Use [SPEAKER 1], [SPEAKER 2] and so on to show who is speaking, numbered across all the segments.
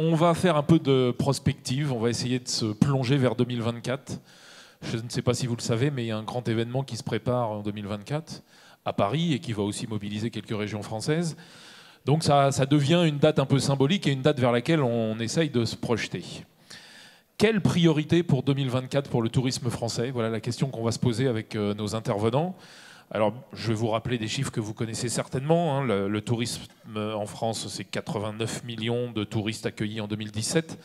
[SPEAKER 1] On va faire un peu de prospective, on va essayer de se plonger vers 2024. Je ne sais pas si vous le savez, mais il y a un grand événement qui se prépare en 2024 à Paris et qui va aussi mobiliser quelques régions françaises. Donc ça devient une date un peu symbolique et une date vers laquelle on essaye de se projeter. Quelle priorité pour 2024 pour le tourisme français? Voilà la question qu'on va se poser avec nos intervenants. Alors, je vais vous rappeler des chiffres que vous connaissez certainement. Hein. Le tourisme en France, c'est 89 millions de touristes accueillis en 2017,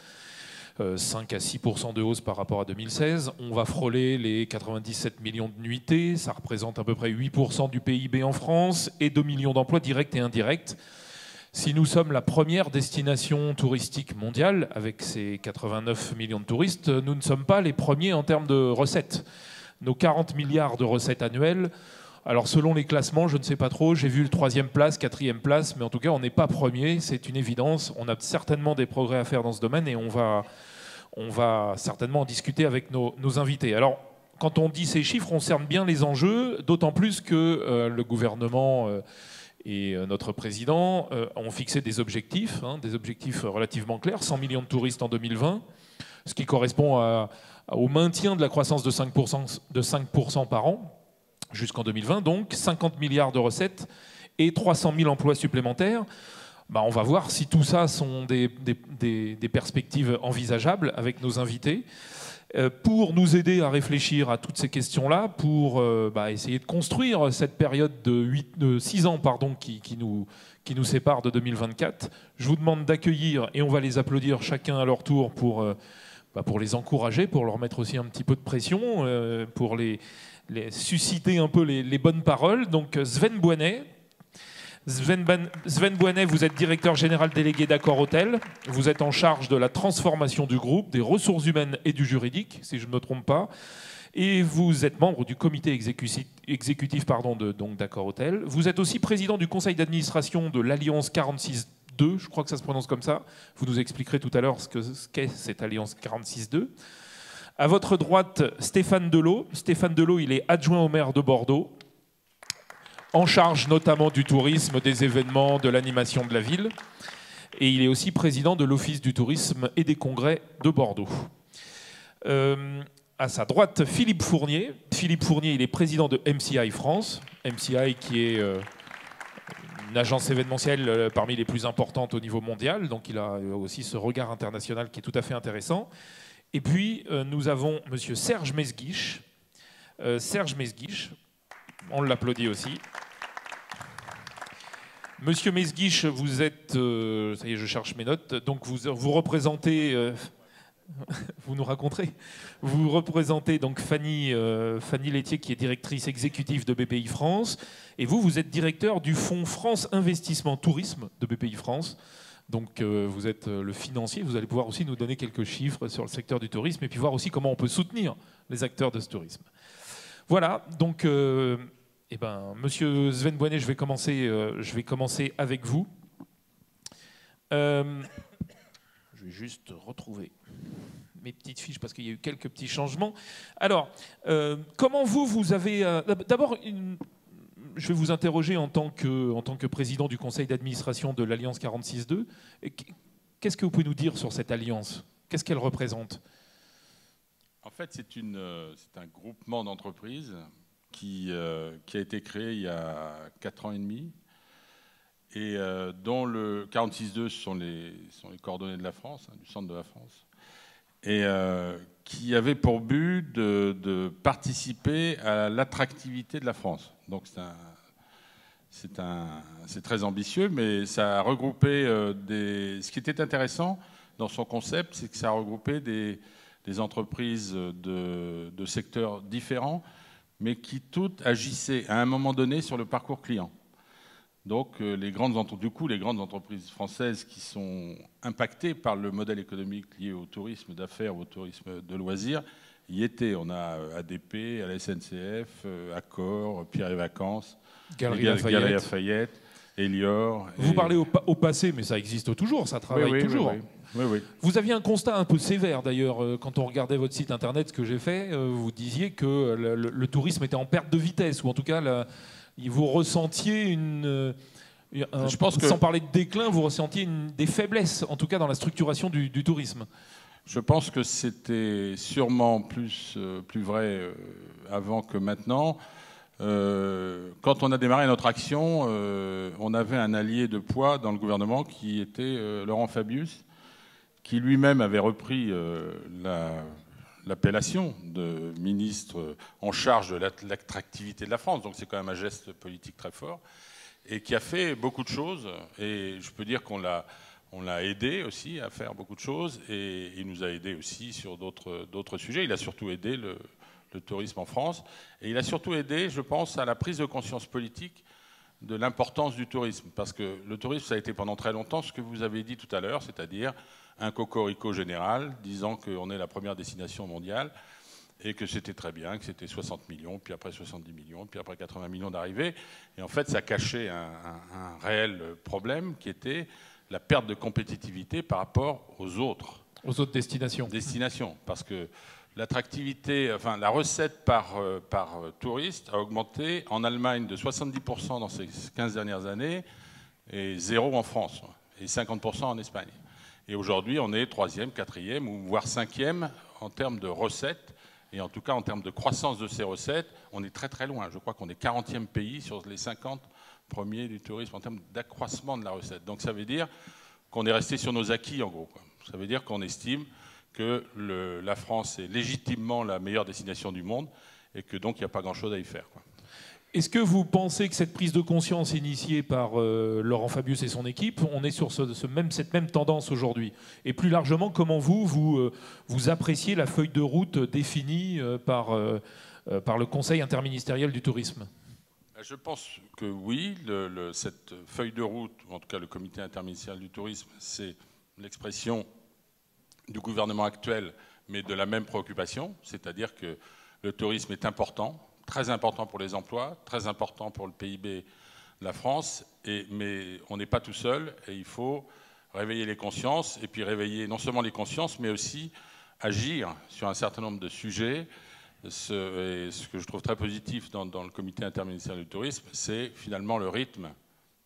[SPEAKER 1] 5 à 6% de hausse par rapport à 2016. On va frôler les 97 millions de nuitées, ça représente à peu près 8% du PIB en France et 2 millions d'emplois directs et indirects. Si nous sommes la première destination touristique mondiale, avec ces 89 millions de touristes, nous ne sommes pas les premiers en termes de recettes. Nos 40 milliards de recettes annuelles, alors selon les classements, je ne sais pas trop, j'ai vu le 3e place, 4e place, mais en tout cas on n'est pas premier, c'est une évidence. On a certainement des progrès à faire dans ce domaine et on va certainement en discuter avec nos invités. Alors quand on dit ces chiffres, on cerne bien les enjeux, d'autant plus que le gouvernement et notre président ont fixé des objectifs relativement clairs, 100 millions de touristes en 2020, ce qui correspond au maintien de la croissance de 5% par an, jusqu'en 2020, donc 50 milliards de recettes et 300 000 emplois supplémentaires. On va voir si tout ça sont des perspectives envisageables avec nos invités. Pour nous aider à réfléchir à toutes ces questions-là, pour essayer de construire cette période de 6 ans qui nous sépare de 2024, je vous demande d'accueillir, et on va les applaudir chacun à leur tour pour les encourager, pour leur mettre aussi un petit peu de pression, pour susciter un peu les bonnes paroles. Donc Sven Boinet. Sven Boinet, vous êtes directeur général délégué d'Accor Hôtel. Vous êtes en charge de la transformation du groupe, des ressources humaines et du juridique, si je ne me trompe pas. Et vous êtes membre du comité exécutif d'Accor Hôtel. Vous êtes aussi président du conseil d'administration de l'Alliance 46.2, je crois que ça se prononce comme ça. Vous nous expliquerez tout à l'heure ce qu'est cette Alliance 46.2. À votre droite, Stéphane Delot. Stéphane Delot, il est adjoint au maire de Bordeaux, en charge notamment du tourisme, des événements, de l'animation de la ville. Et il est aussi président de l'Office du tourisme et des congrès de Bordeaux. À sa droite, Philippe Fournier. Philippe Fournier, il est président de MCI France. MCI qui est une agence événementielle parmi les plus importantes au niveau mondial. Donc il a aussi ce regard international qui est tout à fait intéressant. Et puis, nous avons M. Serge Mesguich. Serge Mesguich, on l'applaudit aussi. Monsieur Mesguich, vous êtes... ça y est, je cherche mes notes. Donc, vous représentez... vous nous raconterez. Vous représentez donc Fanny Laitier, qui est directrice exécutive de BPI France. Et vous êtes directeur du fonds France Investissement Tourisme de BPI France. Donc vous êtes le financier, vous allez pouvoir aussi nous donner quelques chiffres sur le secteur du tourisme et puis voir aussi comment on peut soutenir les acteurs de ce tourisme. Voilà, donc Monsieur Sven Boinet, je vais commencer avec vous. Je vais juste retrouver mes petites fiches parce qu'il y a eu quelques petits changements. Alors, comment vous avez... D'abord, je vais vous interroger en tant que président du conseil d'administration de l'Alliance 46.2. Qu'est-ce que vous pouvez nous dire sur cette alliance? Qu'est-ce qu'elle représente?
[SPEAKER 2] En fait, c'est un groupement d'entreprises qui a été créé il y a 4 ans et demi et dont le 46.2 sont les coordonnées de la France, du centre de la France, et qui avait pour but de participer à l'attractivité de la France. Donc c'est très ambitieux, mais ça a regroupé ce qui était intéressant dans son concept, c'est que ça a regroupé des entreprises de secteurs différents, mais qui toutes agissaient à un moment donné sur le parcours client. Donc les grandes entreprises françaises qui sont impactées par le modèle économique lié au tourisme d'affaires, au tourisme de loisirs, y étaient. On a ADP, à la SNCF, Accor, Pierre et Vacances,
[SPEAKER 1] Galeries
[SPEAKER 2] Lafayette, Elior.
[SPEAKER 1] Vous parlez au passé, mais ça existe toujours, ça travaille toujours.
[SPEAKER 2] Oui.
[SPEAKER 1] Vous aviez un constat un peu sévère d'ailleurs quand on regardait votre site internet, ce que j'ai fait. Vous disiez que le tourisme était en perte de vitesse, ou en tout cas vous ressentiez
[SPEAKER 2] Je pense que,
[SPEAKER 1] sans parler de déclin, vous ressentiez des faiblesses, en tout cas dans la structuration du tourisme.
[SPEAKER 2] Je pense que c'était sûrement plus vrai avant que maintenant. Quand on a démarré notre action, on avait un allié de poids dans le gouvernement qui était Laurent Fabius, qui lui-même avait repris l'appellation de ministre en charge de l'attractivité de la France. Donc c'est quand même un geste politique très fort et qui a fait beaucoup de choses. Et je peux dire qu'on l'a aidé aussi à faire beaucoup de choses et il nous a aidé aussi sur d'autres sujets. Il a surtout aidé le tourisme en France et il a surtout aidé, je pense, à la prise de conscience politique de l'importance du tourisme. Parce que le tourisme, ça a été pendant très longtemps ce que vous avez dit tout à l'heure, c'est-à-dire un cocorico général disant qu'on est la première destination mondiale et que c'était très bien, que c'était 60 millions, puis après 70 millions, puis après 80 millions d'arrivées. Et en fait, ça cachait un réel problème qui était la perte de compétitivité par rapport aux autres destinations. Parce que l'attractivité, enfin la recette par touriste a augmenté en Allemagne de 70% dans ces 15 dernières années et 0 en France et 50% en Espagne. Et aujourd'hui, on est 3e, 4e ou voire 5e en termes de recettes. Et en tout cas, en termes de croissance de ces recettes, on est très très loin. Je crois qu'on est 40e pays sur les 50 premiers du tourisme en termes d'accroissement de la recette. Donc ça veut dire qu'on est resté sur nos acquis en gros. Ça veut dire qu'on estime que la France est légitimement la meilleure destination du monde et que donc il n'y a pas grand-chose à y faire.
[SPEAKER 1] Est-ce que vous pensez que cette prise de conscience initiée par Laurent Fabius et son équipe, on est sur cette même tendance aujourd'hui? Et plus largement, comment vous appréciez la feuille de route définie par le Conseil interministériel du tourisme?
[SPEAKER 2] Je pense que oui, cette feuille de route, ou en tout cas le comité interministériel du tourisme, c'est l'expression du gouvernement actuel, mais de la même préoccupation, c'est-à-dire que le tourisme est important, très important pour les emplois, très important pour le PIB de la France, mais on n'est pas tout seul et il faut réveiller les consciences, et puis réveiller non seulement les consciences, mais aussi agir sur un certain nombre de sujets. Ce que je trouve très positif dans le comité interministériel du tourisme, c'est finalement le rythme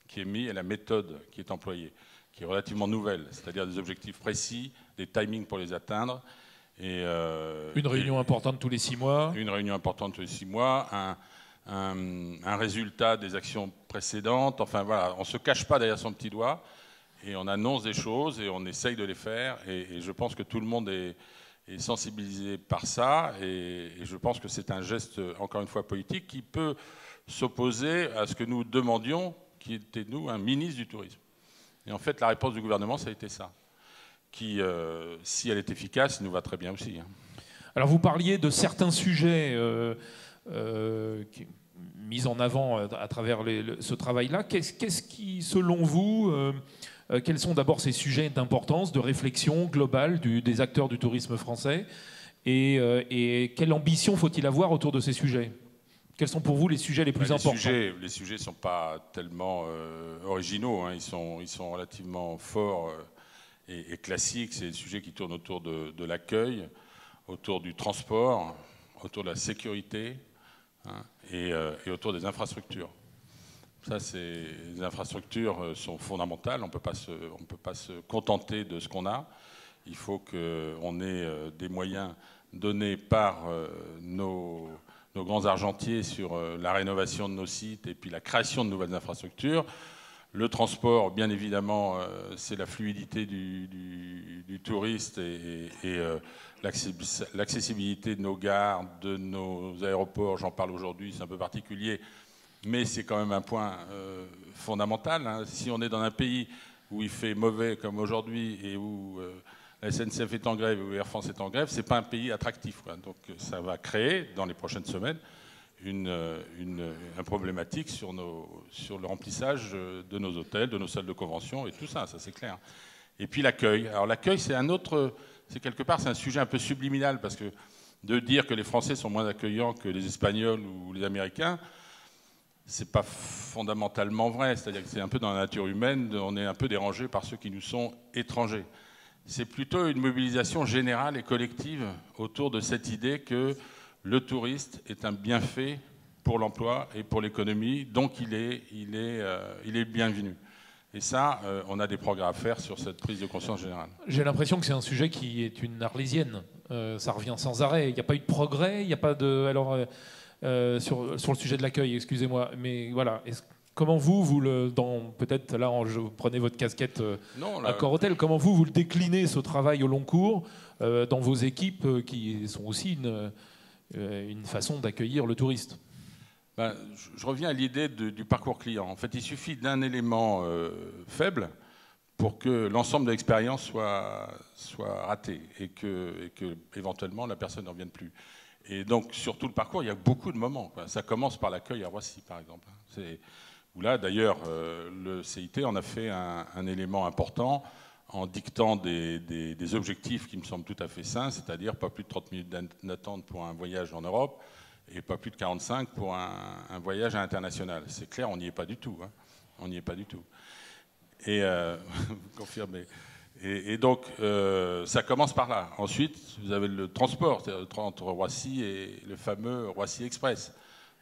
[SPEAKER 2] qui est mis et la méthode qui est employée, qui est relativement nouvelle, c'est-à-dire des objectifs précis, des timings pour les atteindre.
[SPEAKER 1] Une réunion importante tous les 6 mois.
[SPEAKER 2] Une réunion importante tous les 6 mois, un résultat des actions précédentes. Enfin voilà, on ne se cache pas derrière son petit doigt et on annonce des choses et on essaye de les faire. Et je pense que tout le monde est sensibilisé par ça. Et je pense que c'est un geste, encore une fois, politique qui peut s'opposer à ce que nous demandions, qui était, nous, un ministre du tourisme. Et en fait, la réponse du gouvernement, ça a été ça. Qui, si elle est efficace, nous va très bien aussi.
[SPEAKER 1] Alors vous parliez de certains sujets mis en avant à travers ce travail-là. Qu'est-ce qui, selon vous, quels sont d'abord ces sujets d'importance, de réflexion globale des acteurs du tourisme français et quelle ambition faut-il avoir autour de ces sujets? Quels sont pour vous les sujets les plus importants?
[SPEAKER 2] Les sujets ne sont pas tellement originaux, hein. Ils sont relativement forts et classique. C'est des sujets qui tournent autour de l'accueil, autour du transport, autour de la sécurité, hein, et autour des infrastructures. Les infrastructures sont fondamentales. On ne peut pas se contenter de ce qu'on a. Il faut qu'on ait des moyens donnés par nos grands argentiers sur la rénovation de nos sites et puis la création de nouvelles infrastructures. Le transport, bien évidemment, c'est la fluidité du touriste et l'accessibilité de nos gares, de nos aéroports. J'en parle aujourd'hui, c'est un peu particulier, mais c'est quand même un point fondamental. Hein. Si on est dans un pays où il fait mauvais comme aujourd'hui et où la SNCF est en grève et où Air France est en grève, c'est pas un pays attractif, quoi. Donc ça va créer, dans les prochaines semaines, une problématique sur le remplissage de nos hôtels, de nos salles de convention et tout ça, ça c'est clair. Et puis l'accueil. Alors l'accueil, c'est quelque part, c'est un sujet un peu subliminal, parce que de dire que les Français sont moins accueillants que les Espagnols ou les Américains, c'est pas fondamentalement vrai. C'est-à-dire que c'est un peu dans la nature humaine, on est un peu dérangé par ceux qui nous sont étrangers. C'est plutôt une mobilisation générale et collective autour de cette idée que le touriste est un bienfait pour l'emploi et pour l'économie, donc il est bienvenu. Et ça, on a des progrès à faire sur cette prise de conscience générale.
[SPEAKER 1] J'ai l'impression que c'est un sujet qui est une arlésienne. Ça revient sans arrêt. Il n'y a pas eu de progrès, il n'y a pas de... Alors, sur le sujet de l'accueil, excusez-moi, mais voilà. Comment vous peut-être là, vous prenez votre casquette Accor-Hôtel, comment vous le déclinez, ce travail au long cours, dans vos équipes qui sont aussi une façon d'accueillir le touriste?
[SPEAKER 2] Je reviens à l'idée du parcours client. En fait, il suffit d'un élément faible pour que l'ensemble de l'expérience soit raté et que éventuellement la personne ne revienne plus. Et donc, sur tout le parcours, il y a beaucoup de moments, quoi. Ça commence par l'accueil à Roissy, par exemple. Où là, d'ailleurs, le CIT en a fait un élément important en dictant des objectifs qui me semblent tout à fait sains, c'est-à-dire pas plus de 30 minutes d'attente pour un voyage en Europe et pas plus de 45 pour un voyage à l'international. C'est clair, on n'y est pas du tout. Hein. On n'y est pas du tout. Et vous confirmez. Et donc, ça commence par là. Ensuite, vous avez le transport entre Roissy et le fameux Roissy Express,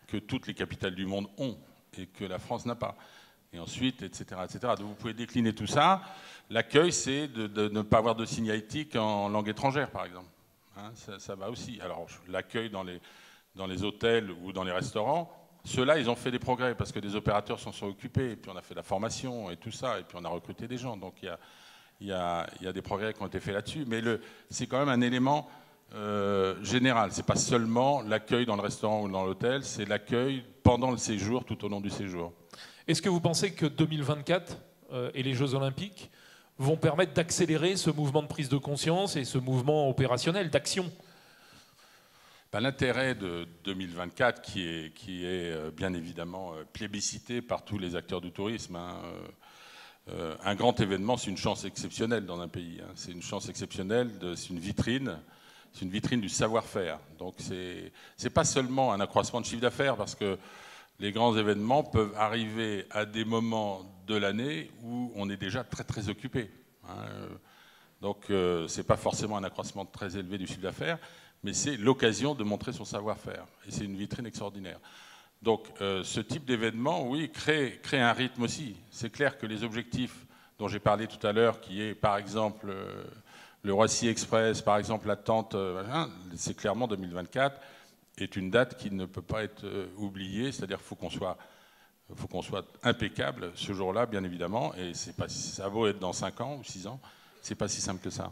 [SPEAKER 2] que toutes les capitales du monde ont et que la France n'a pas. Et ensuite, etc., etc. Donc, vous pouvez décliner tout ça. L'accueil, c'est de ne pas avoir de signalétique en langue étrangère, par exemple. Hein, ça va aussi. Alors, l'accueil dans les hôtels ou dans les restaurants, ceux-là, ils ont fait des progrès parce que des opérateurs s'en sont occupés. Et puis, on a fait la formation et tout ça. Et puis, on a recruté des gens. Donc, il y a des progrès qui ont été faits là-dessus. Mais c'est quand même un élément général. Ce n'est pas seulement l'accueil dans le restaurant ou dans l'hôtel, c'est l'accueil pendant le séjour, tout au long du séjour.
[SPEAKER 1] Est-ce que vous pensez que 2024 et les Jeux Olympiques vont permettre d'accélérer ce mouvement de prise de conscience et ce mouvement opérationnel, d'action?
[SPEAKER 2] L'intérêt de 2024, qui est bien évidemment plébiscité par tous les acteurs du tourisme, hein, un grand événement, c'est une chance exceptionnelle dans un pays. Hein. C'est une chance exceptionnelle, c'est une vitrine du savoir-faire. Donc c'est pas seulement un accroissement de chiffre d'affaires, parce que les grands événements peuvent arriver à des moments de l'année où on est déjà très très occupé. Hein. Donc c'est pas forcément un accroissement très élevé du chiffre d'affaires, mais c'est l'occasion de montrer son savoir-faire. Et c'est une vitrine extraordinaire. Donc ce type d'événement, oui, crée un rythme aussi. C'est clair que les objectifs dont j'ai parlé tout à l'heure, qui est par exemple le Roissy Express, par exemple l'attente, c'est clairement 2024, est une date qui ne peut pas être oubliée. C'est-à-dire qu'il faut qu'on soit impeccable ce jour-là, bien évidemment. Et ça vaut être dans 5 ans ou 6 ans. C'est pas si simple que ça.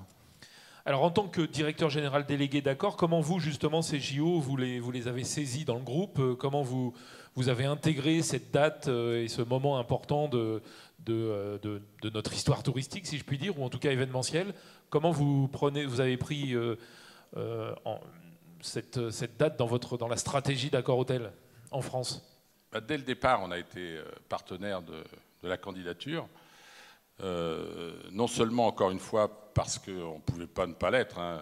[SPEAKER 1] Alors, en tant que directeur général délégué d'Accor, comment vous, justement, ces JO, vous les avez saisis dans le groupe? Comment vous avez intégré cette date et ce moment important de notre histoire touristique, si je puis dire, ou en tout cas événementielle? Comment vous avez pris cette date dans la stratégie d'Accor-Hôtel en France?
[SPEAKER 2] Dès le départ, on a été partenaire de la candidature. Non seulement, encore une fois, parce qu'on ne pouvait pas ne pas l'être, hein,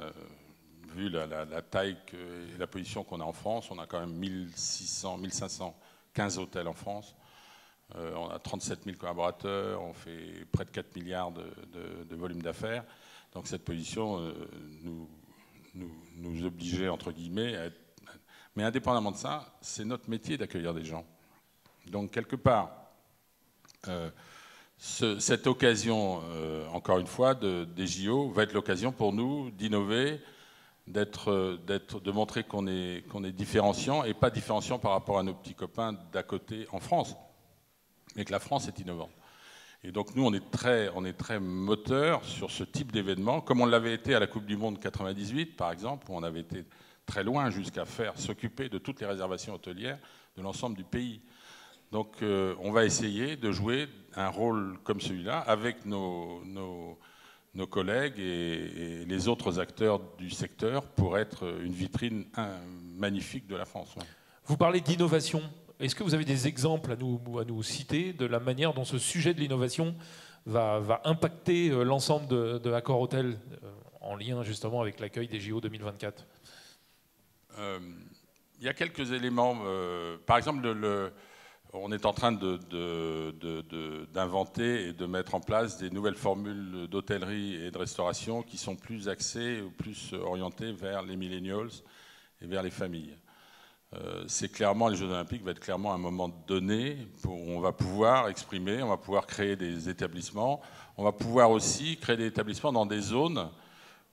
[SPEAKER 2] vu la taille et la position qu'on a en France. On a quand même 1515 hôtels en France. On a 37 000 collaborateurs, on fait près de 4 milliards de volume d'affaires. Donc cette position nous obligeait, entre guillemets, à être... Mais indépendamment de ça, c'est notre métier d'accueillir des gens. Donc quelque part... cette occasion, encore une fois, des JO va être l'occasion pour nous d'innover, de montrer qu'on est différenciant, et pas différenciant par rapport à nos petits copains d'à côté en France, mais que la France est innovante. Et donc nous, on est très moteur sur ce type d'événement, comme on l'avait été à la Coupe du Monde 98, par exemple, où on avait été très loin jusqu'à s'occuper de toutes les réservations hôtelières de l'ensemble du pays. Donc on va essayer de jouer un rôle comme celui-là avec nos collègues et les autres acteurs du secteur pour être une vitrine magnifique de la France. Ouais.
[SPEAKER 1] Vous parlez d'innovation. Est-ce que vous avez des exemples à nous citer de la manière dont ce sujet de l'innovation va impacter l'ensemble de Accor-Hôtel en lien justement avec l'accueil des JO 2024?
[SPEAKER 2] Il y a quelques éléments. Par exemple, on est en train d'inventer et de mettre en place des nouvelles formules d'hôtellerie et de restauration qui sont plus axées ou plus orientées vers les millennials et vers les familles. c'est clairement, les Jeux Olympiques va être clairement un moment donné où on va pouvoir exprimer, on va pouvoir créer des établissements, on va pouvoir aussi créer des établissements dans des zones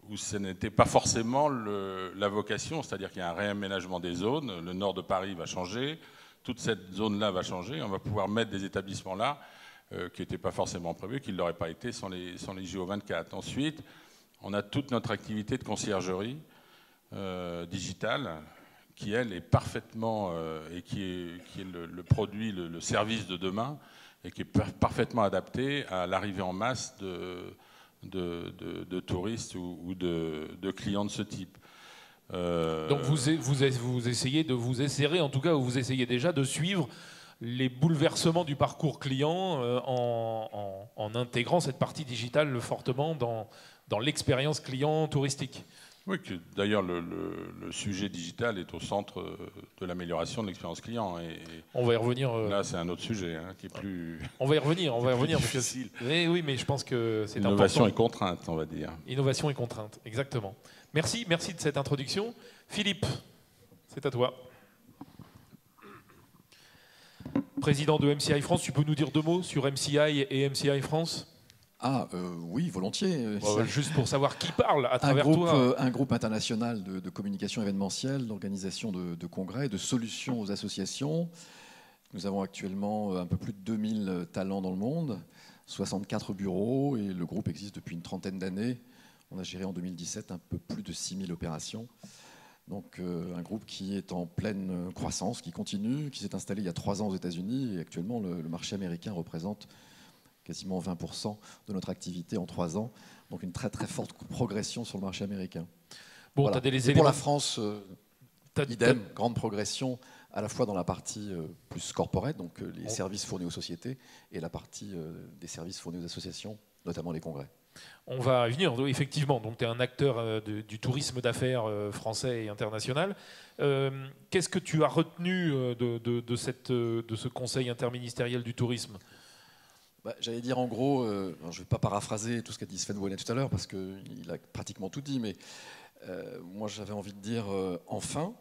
[SPEAKER 2] où ce n'était pas forcément la vocation, c'est-à-dire qu'il y a un réaménagement des zones, le nord de Paris va changer, toute cette zone-là va changer, on va pouvoir mettre des établissements là qui n'étaient pas forcément prévus, qui ne l'auraient pas été sans les JO 24. Ensuite, on a toute notre activité de conciergerie digitale, qui elle est parfaitement et qui est le produit, le service de demain, et qui est parfaitement adapté à l'arrivée en masse de touristes ou de clients de ce type.
[SPEAKER 1] Donc vous essayez de vous essayer, en tout cas, vous essayez déjà de suivre les bouleversements du parcours client en intégrant cette partie digitale fortement dans l'expérience client touristique.
[SPEAKER 2] Oui, d'ailleurs le sujet digital est au centre de l'amélioration de l'expérience client. Et
[SPEAKER 1] on va y revenir.
[SPEAKER 2] Là, c'est un autre sujet qui est plus.
[SPEAKER 1] On va y revenir.
[SPEAKER 2] Difficile.
[SPEAKER 1] Oui, mais je pense que c'est important.
[SPEAKER 2] Innovation et contrainte, on va dire.
[SPEAKER 1] Innovation et contrainte, exactement. Merci de cette introduction. Philippe, c'est à toi. Président de MCI France, tu peux nous dire 2 mots sur MCI et MCI France ?
[SPEAKER 3] Oui, volontiers.
[SPEAKER 1] Juste pour savoir qui parle à travers toi.
[SPEAKER 3] Un groupe international de communication événementielle, d'organisation de congrès, de solutions aux associations. Nous avons actuellement un peu plus de 2000 talents dans le monde, 64 bureaux, et le groupe existe depuis une trentaine d'années. On a géré en 2017 un peu plus de 6000 opérations. Donc un groupe qui est en pleine croissance, qui continue, qui s'est installé il y a 3 ans aux États-Unis, et actuellement le marché américain représente quasiment 20% de notre activité en 3 ans. Donc une très très forte progression sur le marché américain.
[SPEAKER 1] Bon,
[SPEAKER 3] voilà.
[SPEAKER 1] Et
[SPEAKER 3] pour la France, idem, grande progression à la fois dans la partie plus corporate, donc les services fournis aux sociétés, et la partie des services fournis aux associations, notamment les congrès.
[SPEAKER 1] On va y venir, effectivement. Donc tu es un acteur du tourisme d'affaires français et international. Qu'est-ce que tu as retenu de ce conseil interministériel du tourisme ?
[SPEAKER 3] J'allais dire en gros, je ne vais pas paraphraser tout ce qu'a dit Sven Bonnet tout à l'heure parce qu'il a pratiquement tout dit, mais moi j'avais envie de dire enfin.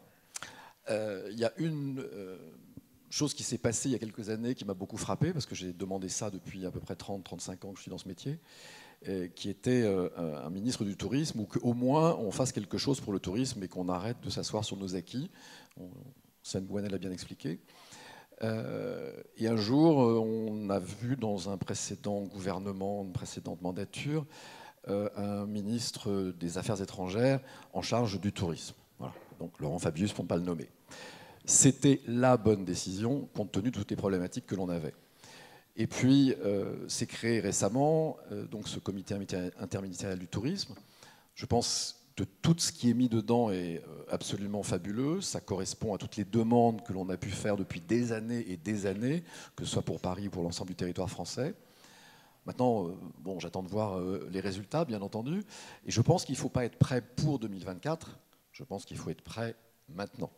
[SPEAKER 3] Il y a une chose qui s'est passée il y a quelques années qui m'a beaucoup frappé parce que j'ai demandé ça depuis à peu près 30-35 ans que je suis dans ce métier, qui était un ministre du tourisme, ou qu'au moins on fasse quelque chose pour le tourisme et qu'on arrête de s'asseoir sur nos acquis. Sven Bonnet l'a bien expliqué. Et un jour, on a vu dans un précédent gouvernement, une précédente mandature, un ministre des Affaires étrangères en charge du tourisme. Voilà. Donc Laurent Fabius, pour ne pas le nommer. C'était la bonne décision, compte tenu de toutes les problématiques que l'on avait. Et puis, s'est créé récemment donc ce comité interministériel du tourisme. Je pense que tout ce qui est mis dedans est absolument fabuleux. Ça correspond à toutes les demandes que l'on a pu faire depuis des années et des années, que ce soit pour Paris ou pour l'ensemble du territoire français. Maintenant, j'attends de voir les résultats, bien entendu. Et je pense qu'il ne faut pas être prêt pour 2024. Je pense qu'il faut être prêt maintenant,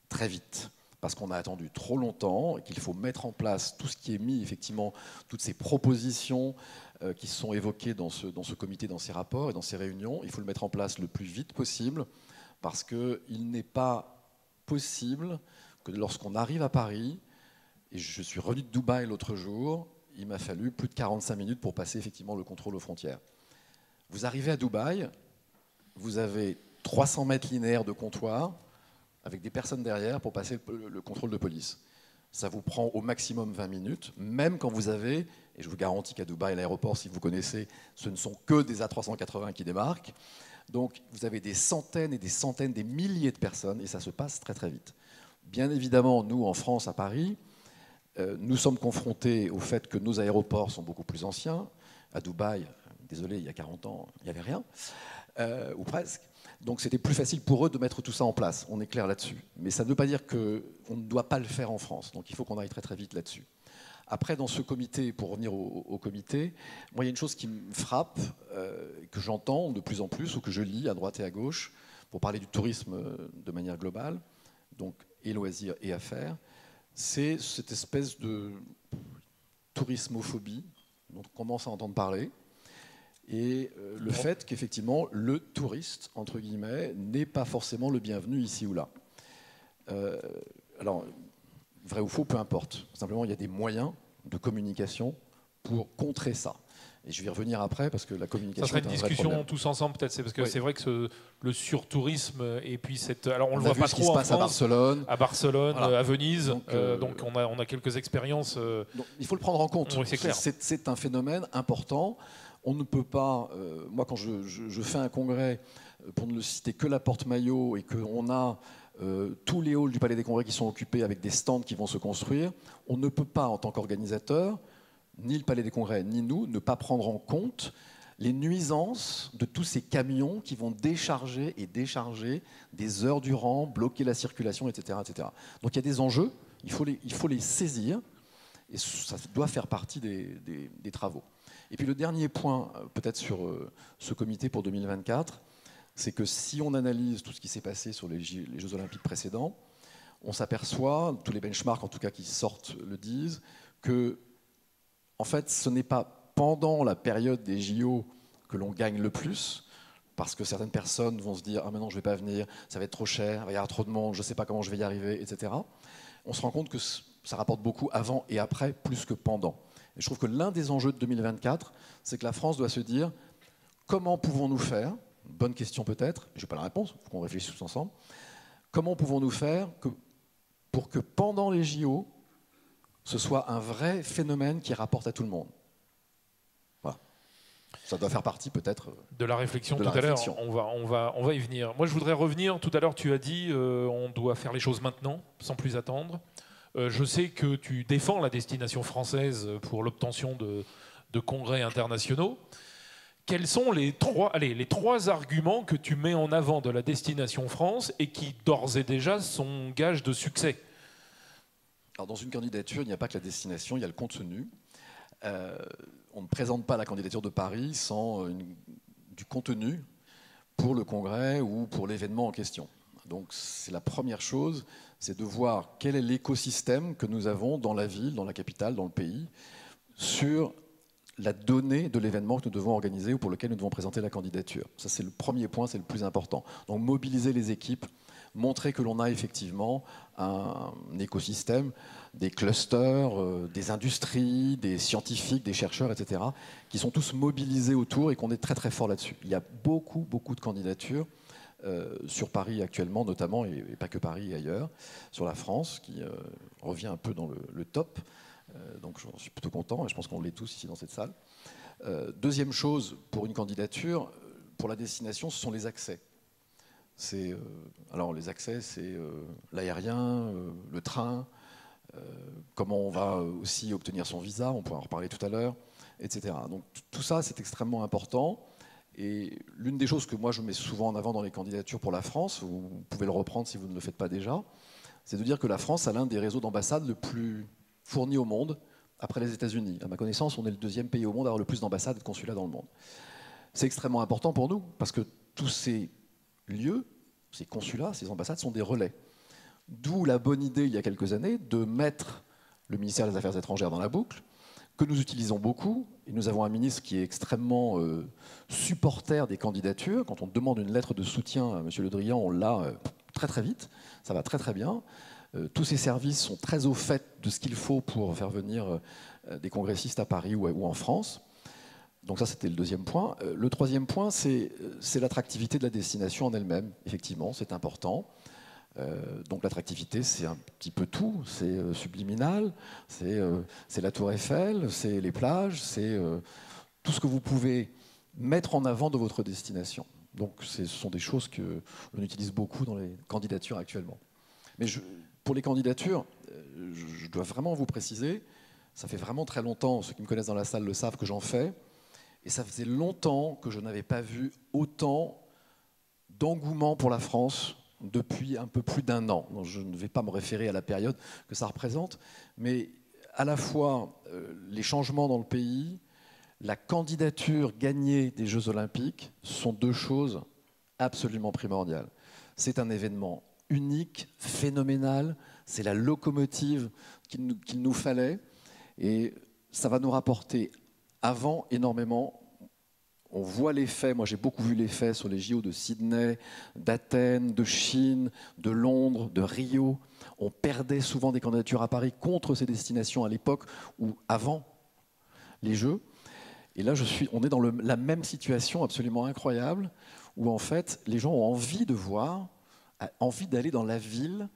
[SPEAKER 3] très vite. Parce qu'on a attendu trop longtemps et qu'il faut mettre en place tout ce qui est mis, effectivement, toutes ces propositions qui sont évoquées dans ce comité, dans ces rapports et dans ces réunions. Il faut le mettre en place le plus vite possible parce qu'il n'est pas possible que lorsqu'on arrive à Paris, et je suis revenu de Dubaï l'autre jour, il m'a fallu plus de 45 minutes pour passer effectivement le contrôle aux frontières. Vous arrivez à Dubaï, vous avez 300 mètres linéaires de comptoir, avec des personnes derrière pour passer le contrôle de police. Ça vous prend au maximum 20 minutes, même quand vous avez, et je vous garantis qu'à Dubaï, l'aéroport, si vous connaissez, ce ne sont que des A380 qui débarquent. Donc vous avez des centaines et des centaines, des milliers de personnes, et ça se passe très très vite. Bien évidemment, nous, en France, à Paris, nous sommes confrontés au fait que nos aéroports sont beaucoup plus anciens. À Dubaï, désolé, il y a 40 ans, il n'y avait rien, ou presque. Donc c'était plus facile pour eux de mettre tout ça en place, on est clair là-dessus. Mais ça ne veut pas dire qu'on ne doit pas le faire en France, donc il faut qu'on aille très très vite là-dessus. Après, dans ce comité, pour revenir au comité, moi il y a une chose qui me frappe, que j'entends de plus en plus, ou que je lis à droite et à gauche, pour parler du tourisme de manière globale, donc et loisirs et affaires, c'est cette espèce de tourismophobie dont on commence à entendre parler. Et le fait qu'effectivement, le touriste, entre guillemets, n'est pas forcément le bienvenu ici ou là. Alors, vrai ou faux, peu importe. Simplement, il y a des moyens de communication pour contrer ça. Et je vais y revenir après parce que la communication.
[SPEAKER 1] Ça serait une
[SPEAKER 3] est un vrai
[SPEAKER 1] discussion
[SPEAKER 3] problème.
[SPEAKER 1] tous ensemble, peut-être. C'est parce que
[SPEAKER 3] Oui.
[SPEAKER 1] c'est vrai que le surtourisme et puis cette. Alors on le
[SPEAKER 3] a
[SPEAKER 1] voit
[SPEAKER 3] vu
[SPEAKER 1] pas
[SPEAKER 3] ce qui
[SPEAKER 1] trop
[SPEAKER 3] se
[SPEAKER 1] en
[SPEAKER 3] passe à
[SPEAKER 1] France.
[SPEAKER 3] Barcelone.
[SPEAKER 1] À Barcelone,
[SPEAKER 3] Voilà.
[SPEAKER 1] à Venise.
[SPEAKER 3] Donc,
[SPEAKER 1] Donc on a quelques expériences.
[SPEAKER 3] Donc, il faut le prendre en compte.
[SPEAKER 1] Oui, c'est clair.
[SPEAKER 3] C'est un phénomène important. On ne peut pas. Moi, quand je fais un congrès, pour ne le citer que la Porte Maillot, et qu'on a tous les halls du Palais des Congrès qui sont occupés avec des stands qui vont se construire, on ne peut pas, en tant qu'organisateur, ni le Palais des Congrès, ni nous, ne pas prendre en compte les nuisances de tous ces camions qui vont décharger et décharger des heures durant, bloquer la circulation, etc., etc. Donc il y a des enjeux, il faut les saisir, et ça doit faire partie des travaux. Et puis le dernier point, peut-être sur ce comité pour 2024, c'est que si on analyse tout ce qui s'est passé sur les Jeux Olympiques précédents, on s'aperçoit, tous les benchmarks en tout cas qui sortent le disent, que en fait ce n'est pas pendant la période des JO que l'on gagne le plus, parce que certaines personnes vont se dire « Ah mais non, je ne vais pas venir, ça va être trop cher, il va y avoir trop de monde, je ne sais pas comment je vais y arriver, etc. » On se rend compte que ça rapporte beaucoup avant et après, plus que pendant. Et je trouve que l'un des enjeux de 2024, c'est que la France doit se dire « Comment pouvons-nous faire ?» Bonne question peut-être, je n'ai pas la réponse, il faut qu'on réfléchisse tous ensemble. Comment pouvons-nous faire pour que pendant les JO, ce soit un vrai phénomène qui rapporte à tout le monde? Voilà. Ça doit faire partie peut-être
[SPEAKER 1] de la réflexion
[SPEAKER 3] de
[SPEAKER 1] tout
[SPEAKER 3] la
[SPEAKER 1] à l'heure.
[SPEAKER 3] réflexion.
[SPEAKER 1] On va y venir. Moi, je voudrais revenir. Tout à l'heure, tu as dit on doit faire les choses maintenant, sans plus attendre. Je sais que tu défends la destination française pour l'obtention de congrès internationaux. Quels sont les trois arguments que tu mets en avant de la destination France et qui, d'ores et déjà, sont gages de succès?
[SPEAKER 3] Alors, dans une candidature, il n'y a pas que la destination, il y a le contenu. On ne présente pas la candidature de Paris sans du contenu pour le congrès ou pour l'événement en question. Donc c'est la première chose, c'est de voir quel est l'écosystème que nous avons dans la ville, dans la capitale, dans le pays, sur la donnée de l'événement que nous devons organiser ou pour lequel nous devons présenter la candidature. Ça, c'est le premier point, c'est le plus important. Donc mobiliser les équipes, montrer que l'on a effectivement un écosystème, des clusters, des industries, des scientifiques, des chercheurs, etc., qui sont tous mobilisés autour et qu'on est très très fort là-dessus. Il y a beaucoup de candidatures sur Paris actuellement, notamment, et pas que Paris et ailleurs, sur la France, qui revient un peu dans le top. Donc j'en suis plutôt content, et je pense qu'on l'est tous ici dans cette salle. Deuxième chose, pour une candidature, pour la destination, ce sont les accès. Alors les accès, c'est l'aérien, le train, comment on va aussi obtenir son visa, on pourra en reparler tout à l'heure, etc. Donc tout ça, c'est extrêmement important. Et l'une des choses que moi je mets souvent en avant dans les candidatures pour la France, vous pouvez le reprendre si vous ne le faites pas déjà, c'est de dire que la France a l'un des réseaux d'ambassades le plus fourni au monde après les États-Unis. À ma connaissance, on est le deuxième pays au monde à avoir le plus d'ambassades et de consulats dans le monde. C'est extrêmement important pour nous parce que tous ces lieux, ces consulats, ces ambassades sont des relais. D'où la bonne idée, il y a quelques années, de mettre le ministère des Affaires étrangères dans la boucle, que nous utilisons beaucoup. Et nous avons un ministre qui est extrêmement supporter des candidatures. Quand on demande une lettre de soutien à M. Le Drian, on l'a très très vite. Ça va très très bien. Tous ces services sont très au fait de ce qu'il faut pour faire venir des congressistes à Paris ou en France. Donc ça, c'était le deuxième point. Le troisième point, c'est l'attractivité de la destination en elle-même. Effectivement, c'est important. Donc l'attractivité, c'est un petit peu tout. C'est subliminal, c'est la Tour Eiffel, c'est les plages, c'est tout ce que vous pouvez mettre en avant de votre destination. Donc ce sont des choses que l'on utilise beaucoup dans les candidatures actuellement. Mais pour les candidatures, je dois vraiment vous préciser, ça fait vraiment très longtemps, ceux qui me connaissent dans la salle le savent, que j'en fais, et ça faisait longtemps que je n'avais pas vu autant d'engouement pour la France depuis un peu plus d'un an. Donc je ne vais pas me référer à la période que ça représente, mais à la fois les changements dans le pays, la candidature gagnée des Jeux Olympiques sont deux choses absolument primordiales. C'est un événement unique, phénoménal, c'est la locomotive qu'il nous fallait, et ça va nous rapporter avant énormément. on voit l'effet, moi j'ai beaucoup vu l'effet sur les JO de Sydney, d'Athènes, de Chine, de Londres, de Rio. On perdait souvent des candidatures à Paris contre ces destinations à l'époque ou avant les Jeux. Et là, on est dans la même situation absolument incroyable où en fait les gens ont envie de voir, envie d'aller dans la ville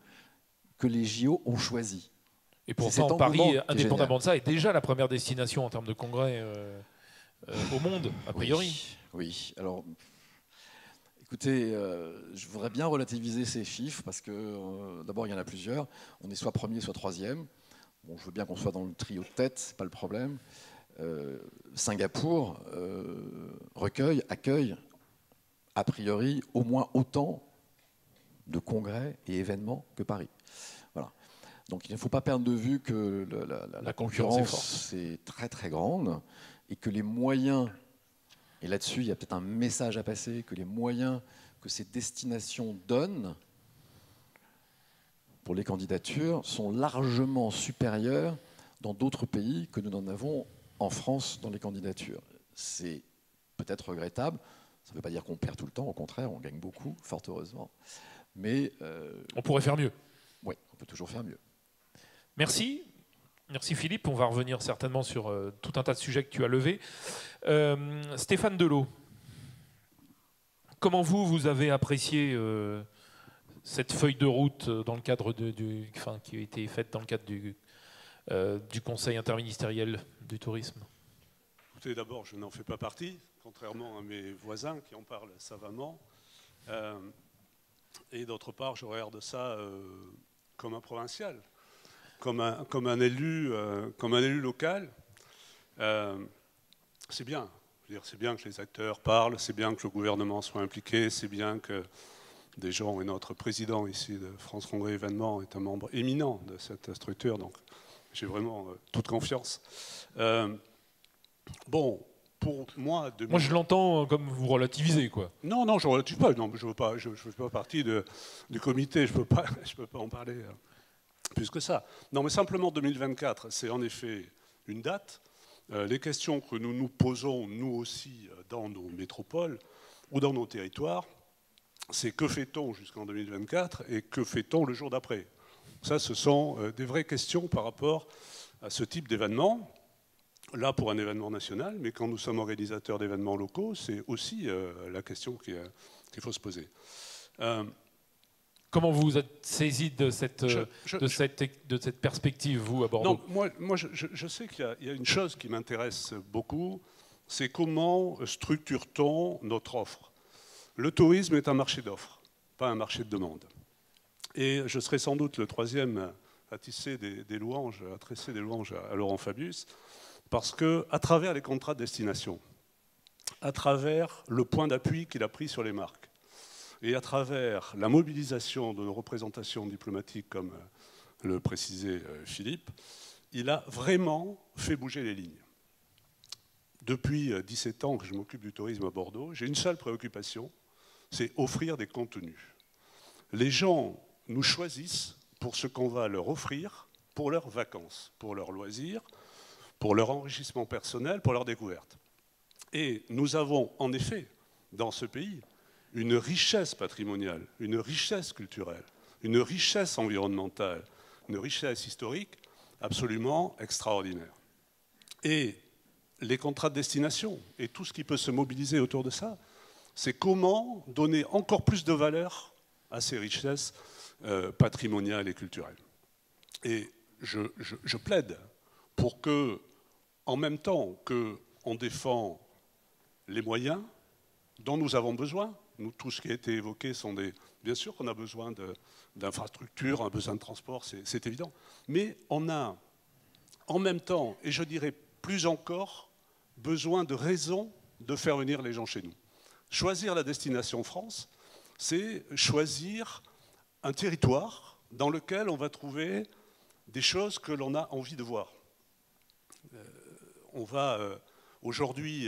[SPEAKER 3] que les JO ont choisie.
[SPEAKER 1] Et pourtant, Paris, indépendamment de ça, est déjà la première destination en termes de congrès au monde, a priori.
[SPEAKER 3] Oui. Alors, écoutez, je voudrais bien relativiser ces chiffres parce que, d'abord, il y en a plusieurs. On est soit premier, soit troisième. Bon, je veux bien qu'on soit dans le trio de tête, c'est pas le problème. Singapour accueille, a priori, au moins autant de congrès et événements que Paris. Voilà. Donc il ne faut pas perdre de vue que la concurrence est très très grande et que les moyens, et là-dessus il y a peut-être un message à passer, que les moyens que ces destinations donnent pour les candidatures sont largement supérieurs dans d'autres pays que nous n'en avons en France dans les candidatures. C'est peut-être regrettable, ça ne veut pas dire qu'on perd tout le temps, au contraire, on gagne beaucoup, fort heureusement. Mais
[SPEAKER 1] on pourrait faire mieux.
[SPEAKER 3] Oui, on peut toujours faire mieux.
[SPEAKER 1] Merci. Merci Philippe. On va revenir certainement sur tout un tas de sujets que tu as levés. Stéphane Delot, comment vous avez apprécié cette feuille de route dans le cadre qui a été faite dans le cadre du Conseil interministériel du tourisme?
[SPEAKER 4] Écoutez, d'abord, je n'en fais pas partie, contrairement à mes voisins qui en parlent savamment. Et d'autre part, je regarde ça comme un provincial, comme un élu local. C'est bien. C'est bien que les acteurs parlent, c'est bien que le gouvernement soit impliqué, c'est bien que des gens, et notre président ici de France Congrès Événements est un membre éminent de cette structure, donc j'ai vraiment toute confiance. Bon, pour moi...
[SPEAKER 1] Moi, je l'entends comme vous relativisez, quoi.
[SPEAKER 4] Non, je ne relativise pas. Non, je ne fais pas partie du comité, je ne peux pas en parler plus que ça. Non, mais simplement 2024, c'est en effet une date. Les questions que nous nous posons, nous aussi, dans nos métropoles ou dans nos territoires, c'est que fait-on jusqu'en 2024 et que fait-on le jour d'après? Ça, ce sont des vraies questions par rapport à ce type d'événement. Là, pour un événement national, mais quand nous sommes organisateurs d'événements locaux, c'est aussi la question qu'il faut se poser.
[SPEAKER 1] Comment vous vous êtes saisi de cette perspective, vous, à Bordeaux?
[SPEAKER 4] Non, moi je sais qu'il y a une chose qui m'intéresse beaucoup, c'est comment structure-t-on notre offre. Le tourisme est un marché d'offres, pas un marché de demande. Et je serai sans doute le troisième à tisser des louanges, à tresser des louanges à Laurent Fabius, parce qu'à travers les contrats de destination, à travers le point d'appui qu'il a pris sur les marques, et à travers la mobilisation de nos représentations diplomatiques, comme le précisait Philippe, il a vraiment fait bouger les lignes. Depuis 17 ans que je m'occupe du tourisme à Bordeaux, j'ai une seule préoccupation, c'est offrir des contenus. Les gens nous choisissent pour ce qu'on va leur offrir pour leurs vacances, pour leurs loisirs, pour leur enrichissement personnel, pour leur découverte. Et nous avons en effet, dans ce pays, une richesse patrimoniale, une richesse culturelle, une richesse environnementale, une richesse historique absolument extraordinaire. Et les contrats de destination et tout ce qui peut se mobiliser autour de ça, c'est comment donner encore plus de valeur à ces richesses patrimoniales et culturelles. Et je plaide pour que, en même temps qu'on défend les moyens dont nous avons besoin, nous, tout ce qui a été évoqué sont des... Bien sûr qu'on a besoin d'infrastructures, un besoin de transport, c'est évident. Mais on a, en même temps, et je dirais plus encore, besoin de raisons de faire venir les gens chez nous. Choisir la destination France, c'est choisir un territoire dans lequel on va trouver des choses que l'on a envie de voir. On va aujourd'hui,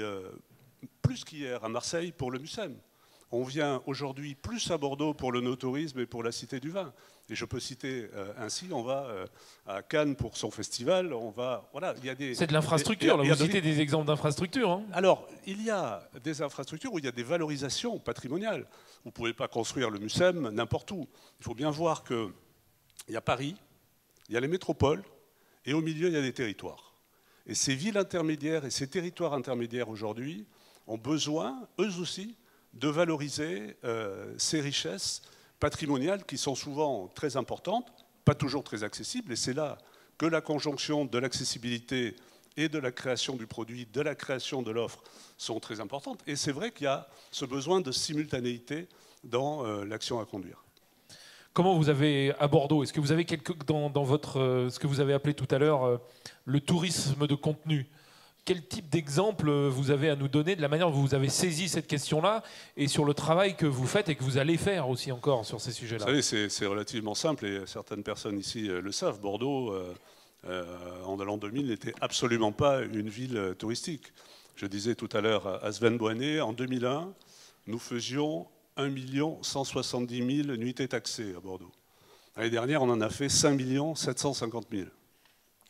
[SPEAKER 4] plus qu'hier, à Marseille pour le Mucem. On vient aujourd'hui plus à Bordeaux pour le no-tourisme et pour la Cité du Vin. Et je peux citer ainsi, on va à Cannes pour son festival, on va... Voilà, il y a des...
[SPEAKER 1] C'est de l'infrastructure, là, vous citez des exemples d'infrastructures. Hein.
[SPEAKER 4] Alors, il y a des infrastructures où il y a des valorisations patrimoniales. Vous ne pouvez pas construire le MUSEM n'importe où. Il faut bien voir qu'il y a Paris, il y a les métropoles, et au milieu, il y a des territoires. Et ces villes intermédiaires et ces territoires intermédiaires aujourd'hui ont besoin, eux aussi, de valoriser ces richesses patrimoniales qui sont souvent très importantes, pas toujours très accessibles, et c'est là que la conjonction de l'accessibilité et de la création du produit, de la création de l'offre sont très importantes. Et c'est vrai qu'il y a ce besoin de simultanéité dans l'action à conduire.
[SPEAKER 1] Comment vous avez, à Bordeaux, est-ce que vous avez dans votre, ce que vous avez appelé tout à l'heure le tourisme de contenu, quel type d'exemple vous avez à nous donner de la manière dont vous avez saisi cette question-là et sur le travail que vous faites et que vous allez faire aussi encore sur ces sujets-là?
[SPEAKER 4] Vous savez, c'est relativement simple et certaines personnes ici le savent. Bordeaux, en l'an 2000, n'était absolument pas une ville touristique. Je disais tout à l'heure à Sven Boinet, en 2001, nous faisions 1 170 000 nuitées taxées à Bordeaux. L'année dernière, on en a fait 5 750 000.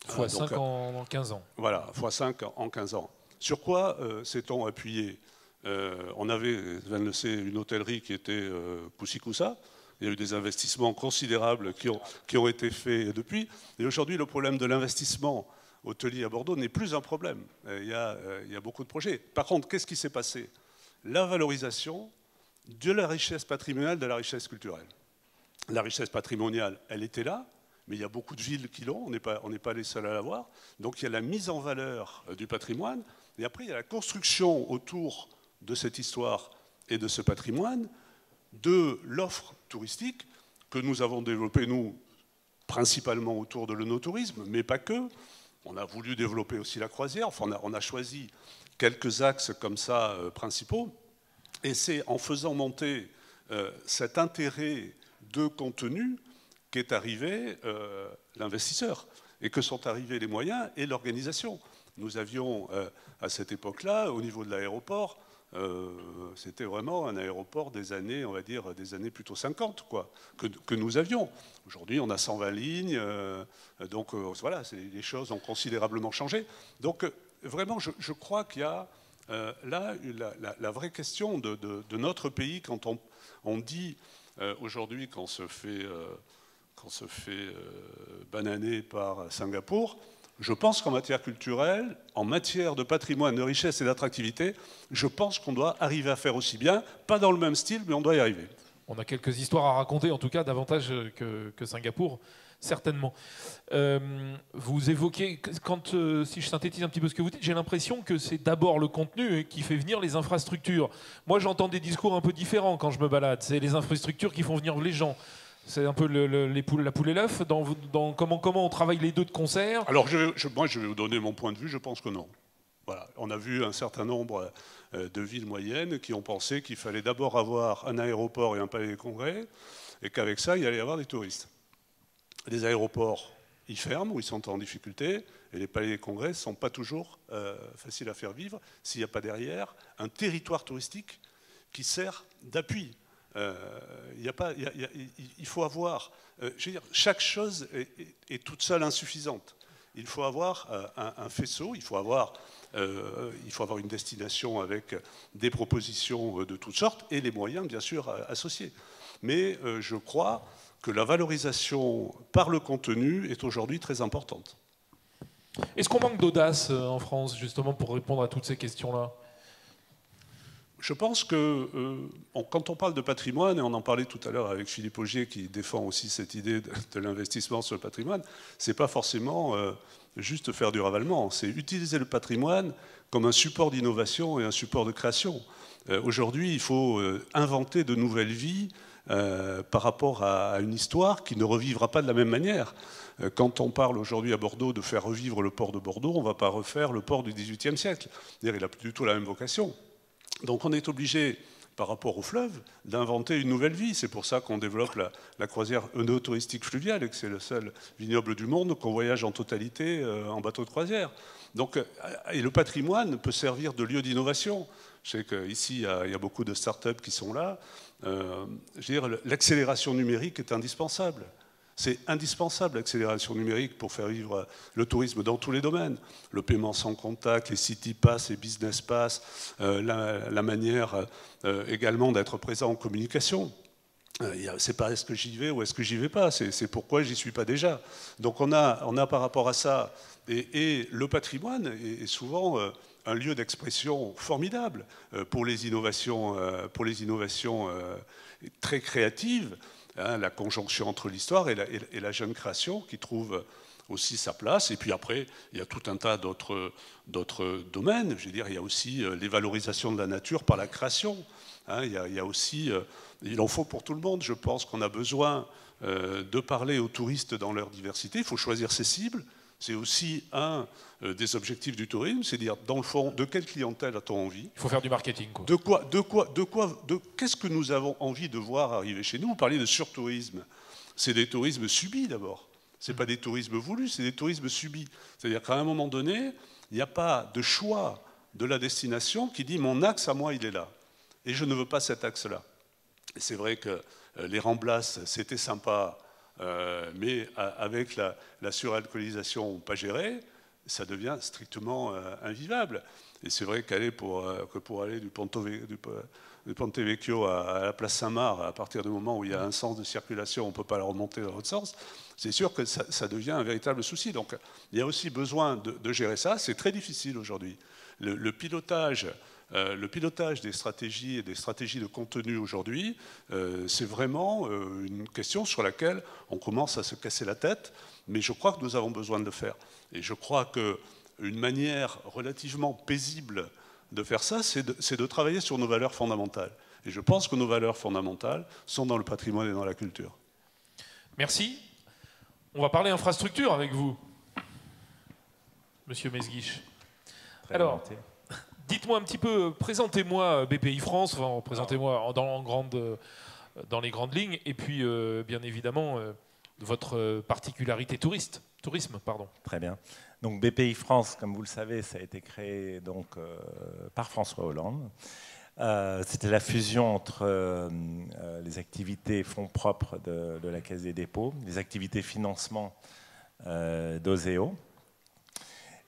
[SPEAKER 1] Fois 5 en 15 ans.
[SPEAKER 4] Voilà, fois 5 en 15 ans. Sur quoi s'est-on appuyé? On avait, Sven le sait, une hôtellerie qui était poussicoussa. Il y a eu des investissements considérables qui ont été faits depuis. Et aujourd'hui, le problème de l'investissement hôtelier à Bordeaux n'est plus un problème. Il y a beaucoup de projets. Par contre, qu'est-ce qui s'est passé? La valorisation de la richesse patrimoniale, de la richesse culturelle. La richesse patrimoniale, elle était là, mais il y a beaucoup de villes qui l'ont, on n'est pas les seuls à l'avoir. Donc il y a la mise en valeur du patrimoine, et après il y a la construction autour de cette histoire et de ce patrimoine, de l'offre touristique que nous avons développée, nous, principalement autour de l'œnotourisme, mais pas que. On a voulu développer aussi la croisière, enfin on a choisi quelques axes comme ça principaux, et c'est en faisant monter cet intérêt de contenu qu'est arrivé l'investisseur et que sont arrivés les moyens et l'organisation. Nous avions à cette époque-là, au niveau de l'aéroport, c'était vraiment un aéroport des années, on va dire, des années plutôt 50, quoi, que nous avions. Aujourd'hui, on a 120 lignes, donc voilà, les choses ont considérablement changé. Donc vraiment, je crois qu'il y a là la vraie question de notre pays quand on dit aujourd'hui qu'on se fait bananer par Singapour. Je pense qu'en matière culturelle, en matière de patrimoine, de richesse et d'attractivité, je pense qu'on doit arriver à faire aussi bien, pas dans le même style, mais on doit y arriver.
[SPEAKER 1] On a quelques histoires à raconter, en tout cas, davantage que Singapour, certainement. Vous évoquez, si je synthétise un petit peu ce que vous dites, j'ai l'impression que c'est d'abord le contenu qui fait venir les infrastructures. Moi, j'entends des discours un peu différents quand je me balade. C'est les infrastructures qui font venir les gens. C'est un peu la poule et l'œuf. Comment on travaille les deux de concert?
[SPEAKER 4] Alors, moi, je vais vous donner mon point de vue. Je pense que non. Voilà. On a vu un certain nombre de villes moyennes qui ont pensé qu'il fallait d'abord avoir un aéroport et un palais des congrès, et qu'avec ça, il allait y avoir des touristes. Les aéroports, ils ferment ou ils sont en difficulté, et les palais des congrès ne sont pas toujours faciles à faire vivre s'il n'y a pas derrière un territoire touristique qui sert d'appui. Il faut avoir, je veux dire, chaque chose est toute seule insuffisante. Il faut avoir un faisceau, il faut avoir une destination avec des propositions de toutes sortes et les moyens, bien sûr, associés. Mais je crois que la valorisation par le contenu est aujourd'hui très importante.
[SPEAKER 1] Est-ce qu'on manque d'audace en France, justement, pour répondre à toutes ces questions-là?
[SPEAKER 4] Je pense que quand on parle de patrimoine, et on en parlait tout à l'heure avec Philippe Augier qui défend aussi cette idée de l'investissement sur le patrimoine, c'est pas forcément juste faire du ravalement, c'est utiliser le patrimoine comme un support d'innovation et un support de création. Aujourd'hui, il faut inventer de nouvelles vies par rapport à une histoire qui ne revivra pas de la même manière. Quand on parle aujourd'hui à Bordeaux de faire revivre le port de Bordeaux, on ne va pas refaire le port du XVIIIe siècle. C'est-à-dire, il n'a plus du tout la même vocation. Donc on est obligé, par rapport au fleuve, d'inventer une nouvelle vie. C'est pour ça qu'on développe la croisière œnotouristique fluviale et que c'est le seul vignoble du monde qu'on voyage en totalité en bateau de croisière. Donc, et le patrimoine peut servir de lieu d'innovation. Je sais qu'ici, il y a beaucoup de startups qui sont là. Je veux dire, l'accélération numérique est indispensable. C'est indispensable, l'accélération numérique, pour faire vivre le tourisme dans tous les domaines. Le paiement sans contact, les City Pass, les Business Pass, la manière également d'être présent en communication. C'est pas est-ce que j'y vais ou est-ce que j'y vais pas, c'est pourquoi j'y suis pas déjà. Donc on a par rapport à ça, et le patrimoine est souvent un lieu d'expression formidable pour les innovations très créatives. La conjonction entre l'histoire et la jeune création qui trouve aussi sa place. Et puis après, il y a tout un tas d'autres domaines. Je veux dire, il y a aussi les valorisations de la nature par la création. Il y a aussi, il en faut pour tout le monde. Je pense qu'on a besoin de parler aux touristes dans leur diversité. Il faut choisir ses cibles. C'est aussi un des objectifs du tourisme, c'est dire, dans le fond, de quelle clientèle a-t-on envie?
[SPEAKER 1] Il faut faire du marketing, quoi.
[SPEAKER 4] Qu'est-ce que nous avons envie de voir arriver chez nous? Vous parlez de surtourisme. C'est des tourismes subis, d'abord. Ce n'est pas des tourismes voulus, c'est des tourismes subis. C'est-à-dire qu'à un moment donné, il n'y a pas de choix de la destination qui dit « mon axe à moi, il est là. Et je ne veux pas cet axe-là. » Et c'est vrai que les Ramblas, c'était sympa, mais avec la suralcoolisation pas gérée, ça devient strictement invivable. Et c'est vrai que pour aller du Ponte Vecchio à la place Saint-Marc, à partir du moment où il y a un sens de circulation, on ne peut pas le remonter dans l'autre sens, c'est sûr que ça devient un véritable souci. Donc il y a aussi besoin de gérer ça. C'est très difficile aujourd'hui. Le pilotage des stratégies et des stratégies de contenu aujourd'hui, c'est vraiment une question sur laquelle on commence à se casser la tête, mais je crois que nous avons besoin de le faire. Et je crois qu'une manière relativement paisible de faire ça, c'est de travailler sur nos valeurs fondamentales. Et je pense que nos valeurs fondamentales sont dans le patrimoine et dans la culture.
[SPEAKER 1] Merci. On va parler infrastructure avec vous, Monsieur Mesguich. Alors, dites-moi un petit peu, présentez-moi BPI France, enfin, présentez-moi dans les grandes lignes, et puis bien évidemment votre particularité tourisme.
[SPEAKER 5] Très bien. Donc BPI France, comme vous le savez, ça a été créé donc, par François Hollande. C'était la fusion entre les activités fonds propres de la Caisse des dépôts, les activités financement d'Oseo.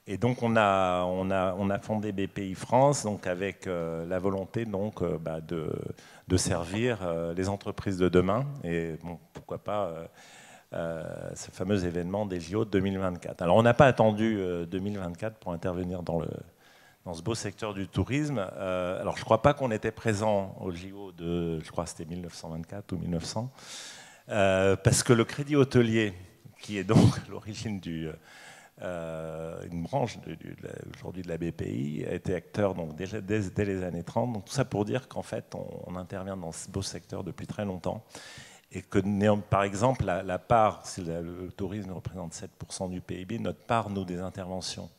[SPEAKER 5] Et donc on a fondé BPI France donc avec la volonté donc, de servir les entreprises de demain et bon, pourquoi pas ce fameux événement des JO de 2024. Alors on n'a pas attendu 2024 pour intervenir dans ce beau secteur du tourisme. Alors je ne crois pas qu'on était présent au JO de, je crois que c'était 1924 ou 1900, parce que le crédit hôtelier, qui est donc l'origine une branche aujourd'hui de la BPI, a été acteur donc, dès les années 30. Donc, tout ça pour dire qu'en fait, on intervient dans ce beau secteur depuis très longtemps. Et que, par exemple, la part, si le tourisme représente 7% du PIB, notre part, nous, des interventions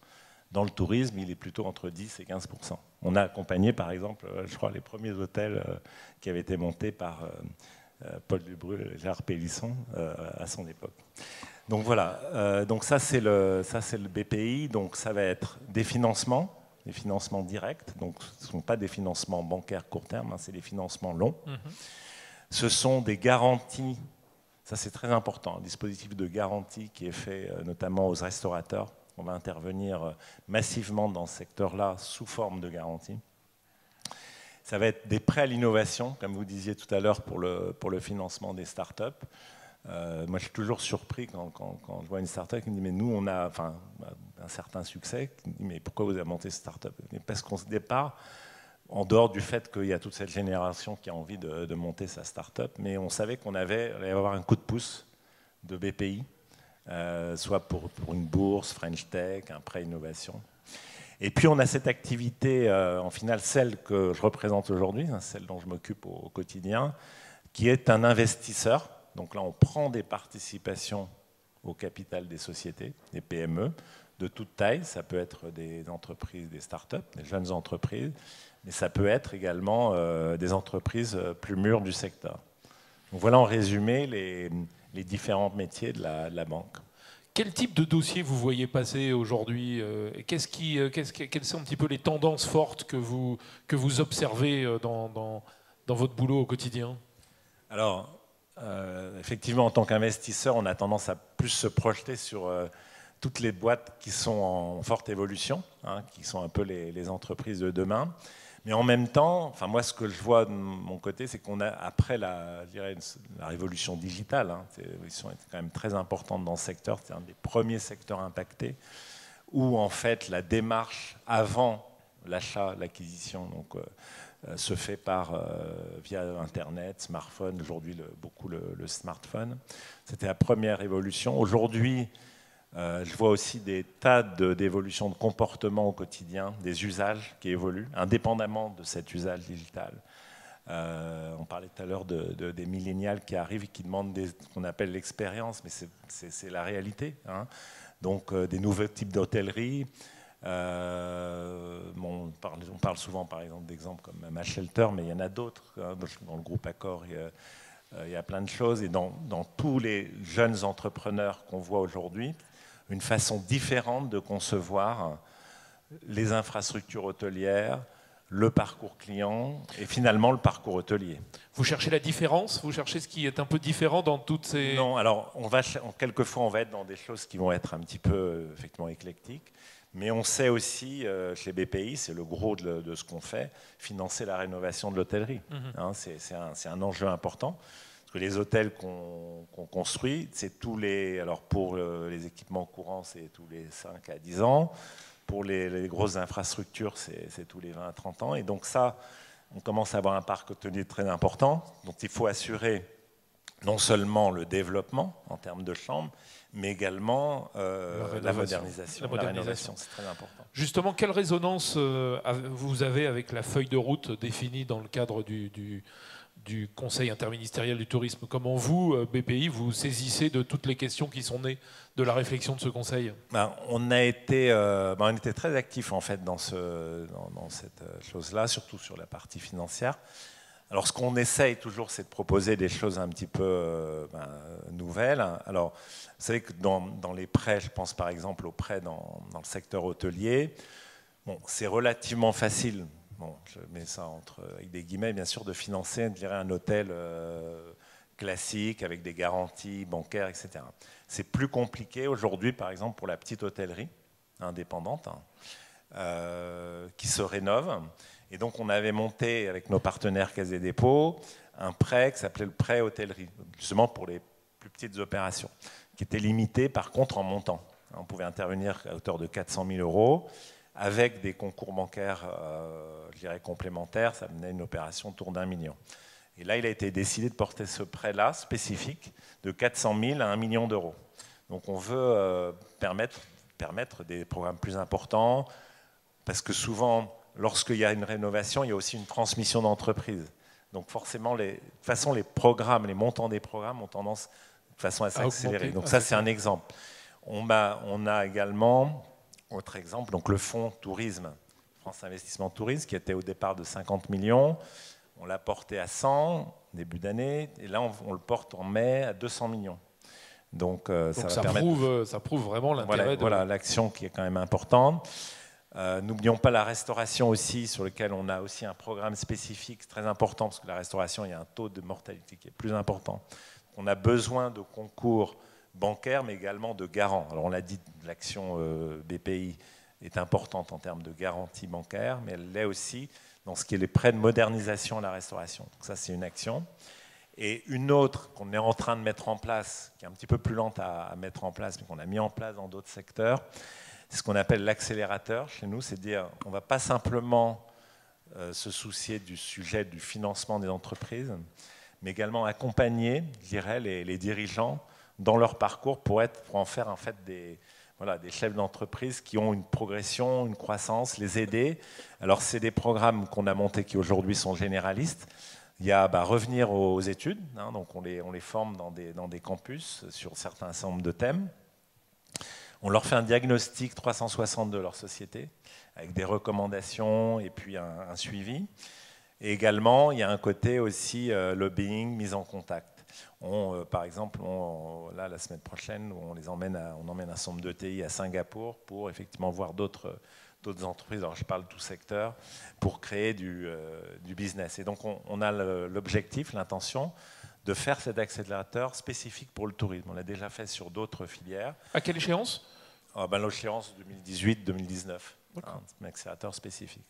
[SPEAKER 5] dans le tourisme, il est plutôt entre 10 et 15%. On a accompagné, par exemple, je crois, les premiers hôtels qui avaient été montés par Paul Dubrul et Gérard Pélisson à son époque. Donc voilà, donc ça c'est le BPI, donc ça va être des financements directs, donc ce ne sont pas des financements bancaires court terme, hein, c'est des financements longs. Ce sont des garanties, ça c'est très important, un dispositif de garantie qui est fait notamment aux restaurateurs. On va intervenir massivement dans ce secteur-là sous forme de garantie. Ça va être des prêts à l'innovation, comme vous disiez tout à l'heure, pour le financement des startups. Moi, je suis toujours surpris quand je vois une start-up qui me dit « mais nous, on a un certain succès ». Qui me dit « mais pourquoi vous avez monté cette start-up » Parce qu'on se départ, en dehors du fait qu'il y a toute cette génération qui a envie de monter sa start-up, mais on savait qu'on allait avoir un coup de pouce de BPI, soit pour une bourse, French Tech, un prêt innovation. Et puis on a cette activité, en finale celle que je représente aujourd'hui, celle dont je m'occupe au quotidien, qui est un investisseur. Donc là, on prend des participations au capital des sociétés, des PME, de toute taille. Ça peut être des entreprises, des start-up, des jeunes entreprises, mais ça peut être également des entreprises plus mûres du secteur. Donc voilà en résumé les différents métiers de la banque.
[SPEAKER 1] Quel type de dossier vous voyez passer aujourd'hui? Quelles sont un petit peu les tendances fortes que vous observez dans votre boulot au quotidien?
[SPEAKER 5] Alors, effectivement, en tant qu'investisseur, on a tendance à plus se projeter sur toutes les boîtes qui sont en forte évolution, hein, qui sont un peu les entreprises de demain. Mais en même temps, enfin moi, ce que je vois de mon côté, c'est qu'on a, après la révolution digitale, hein, l'évolution est quand même très importante dans ce secteur, c'est un des premiers secteurs impactés, où en fait la démarche avant l'achat, l'acquisition, donc se fait via Internet, smartphone, aujourd'hui beaucoup le smartphone. C'était la première évolution. Aujourd'hui, je vois aussi des tas d'évolutions de comportement au quotidien, des usages qui évoluent, indépendamment de cet usage digital. On parlait tout à l'heure des millénials qui arrivent et qui demandent ce qu'on appelle l'expérience, mais c'est la réalité, hein. Donc des nouveaux types d'hôtellerie. On parle souvent, par exemple, d'exemples comme MaShelter, mais il y en a d'autres, hein, dans le groupe Accor. Il y a plein de choses. Et dans tous les jeunes entrepreneurs qu'on voit aujourd'hui, une façon différente de concevoir les infrastructures hôtelières, le parcours client et finalement le parcours hôtelier.
[SPEAKER 1] Vous cherchez la différence? Vous cherchez ce qui est un peu différent dans toutes ces...
[SPEAKER 5] Non, alors quelquefois on va être dans des choses qui vont être un petit peu effectivement éclectiques, mais on sait aussi, chez BPI, c'est le gros de ce qu'on fait, financer la rénovation de l'hôtellerie. Hein, c'est un enjeu important. Parce que les hôtels qu'on construit, c'est alors pour les équipements courants, c'est tous les 5 à 10 ans. Pour les grosses infrastructures, c'est tous les 20 à 30 ans. Et donc ça, on commence à avoir un parc hôtelier très important. Donc il faut assurer non seulement le développement en termes de chambres, mais également la modernisation. La rénovation, c'est très important.
[SPEAKER 1] Justement, quelle résonance vous avez avec la feuille de route définie dans le cadre du Conseil interministériel du tourisme? Comment vous, BPI, vous saisissez de toutes les questions qui sont nées de la réflexion de ce Conseil?
[SPEAKER 5] On était très actifs en fait dans cette chose-là, surtout sur la partie financière. Alors ce qu'on essaye toujours, c'est de proposer des choses un petit peu nouvelles. Alors vous savez que dans les prêts, je pense par exemple aux prêts dans le secteur hôtelier, c'est relativement facile. Je mets ça avec des guillemets, bien sûr, de financer, je dirais, un hôtel classique avec des garanties bancaires, etc. C'est plus compliqué aujourd'hui, par exemple, pour la petite hôtellerie indépendante qui se rénove. Et donc, on avait monté avec nos partenaires Caisse des Dépôts un prêt qui s'appelait le prêt hôtellerie, justement pour les plus petites opérations, qui était limité, par contre, en montant. On pouvait intervenir à hauteur de 400 000 euros. Avec des concours bancaires, je dirais complémentaires, ça menait une opération autour d'1 million. Et là, il a été décidé de porter ce prêt-là, spécifique, de 400 000 à 1 million d'euros. Donc on veut permettre des programmes plus importants, parce que souvent, lorsqu'il y a une rénovation, il y a aussi une transmission d'entreprise. Donc forcément, de toute façon, les montants des programmes ont tendance de façon à s'accélérer. Donc ça, c'est un exemple. On a également... Autre exemple, donc le fonds tourisme, France Investissement Tourisme, qui était au départ de 50 millions, on l'a porté à 100 début d'année, et là on le porte en mai à 200 millions. Donc ça
[SPEAKER 1] prouve vraiment l'intérêt.
[SPEAKER 5] Voilà l'action qui est quand même importante. N'oublions pas la restauration aussi, sur lequel on a aussi un programme spécifique très important, parce que la restauration, il y a un taux de mortalité qui est plus important. On a besoin de concours bancaire, mais également de garant. Alors on l'a dit, l'action BPI est importante en termes de garantie bancaire, mais elle l'est aussi dans ce qui est les prêts de modernisation à la restauration. Donc ça, c'est une action. Et une autre qu'on est en train de mettre en place, qui est un petit peu plus lente à mettre en place, mais qu'on a mis en place dans d'autres secteurs, c'est ce qu'on appelle l'accélérateur chez nous, c'est dire on ne va pas simplement se soucier du sujet du financement des entreprises, mais également accompagner, je dirais, les dirigeants dans leur parcours pour en faire en fait des chefs d'entreprise qui ont une progression, une croissance, les aider. Alors c'est des programmes qu'on a montés qui aujourd'hui sont généralistes. Il y a revenir aux études, hein, donc on les forme dans des campus sur certains nombres de thèmes. On leur fait un diagnostic 360 de leur société avec des recommandations et puis un suivi. Et également, il y a un côté aussi lobbying, mise en contact. Par exemple, là, la semaine prochaine, on emmène un centre d'ETI à Singapour pour effectivement voir d'autres entreprises, alors je parle tout secteur, pour créer du business. Et donc on a l'objectif, l'intention de faire cet accélérateur spécifique pour le tourisme. On l'a déjà fait sur d'autres filières.
[SPEAKER 1] À quelle échéance?
[SPEAKER 5] L'échéance 2018-2019, un accélérateur spécifique.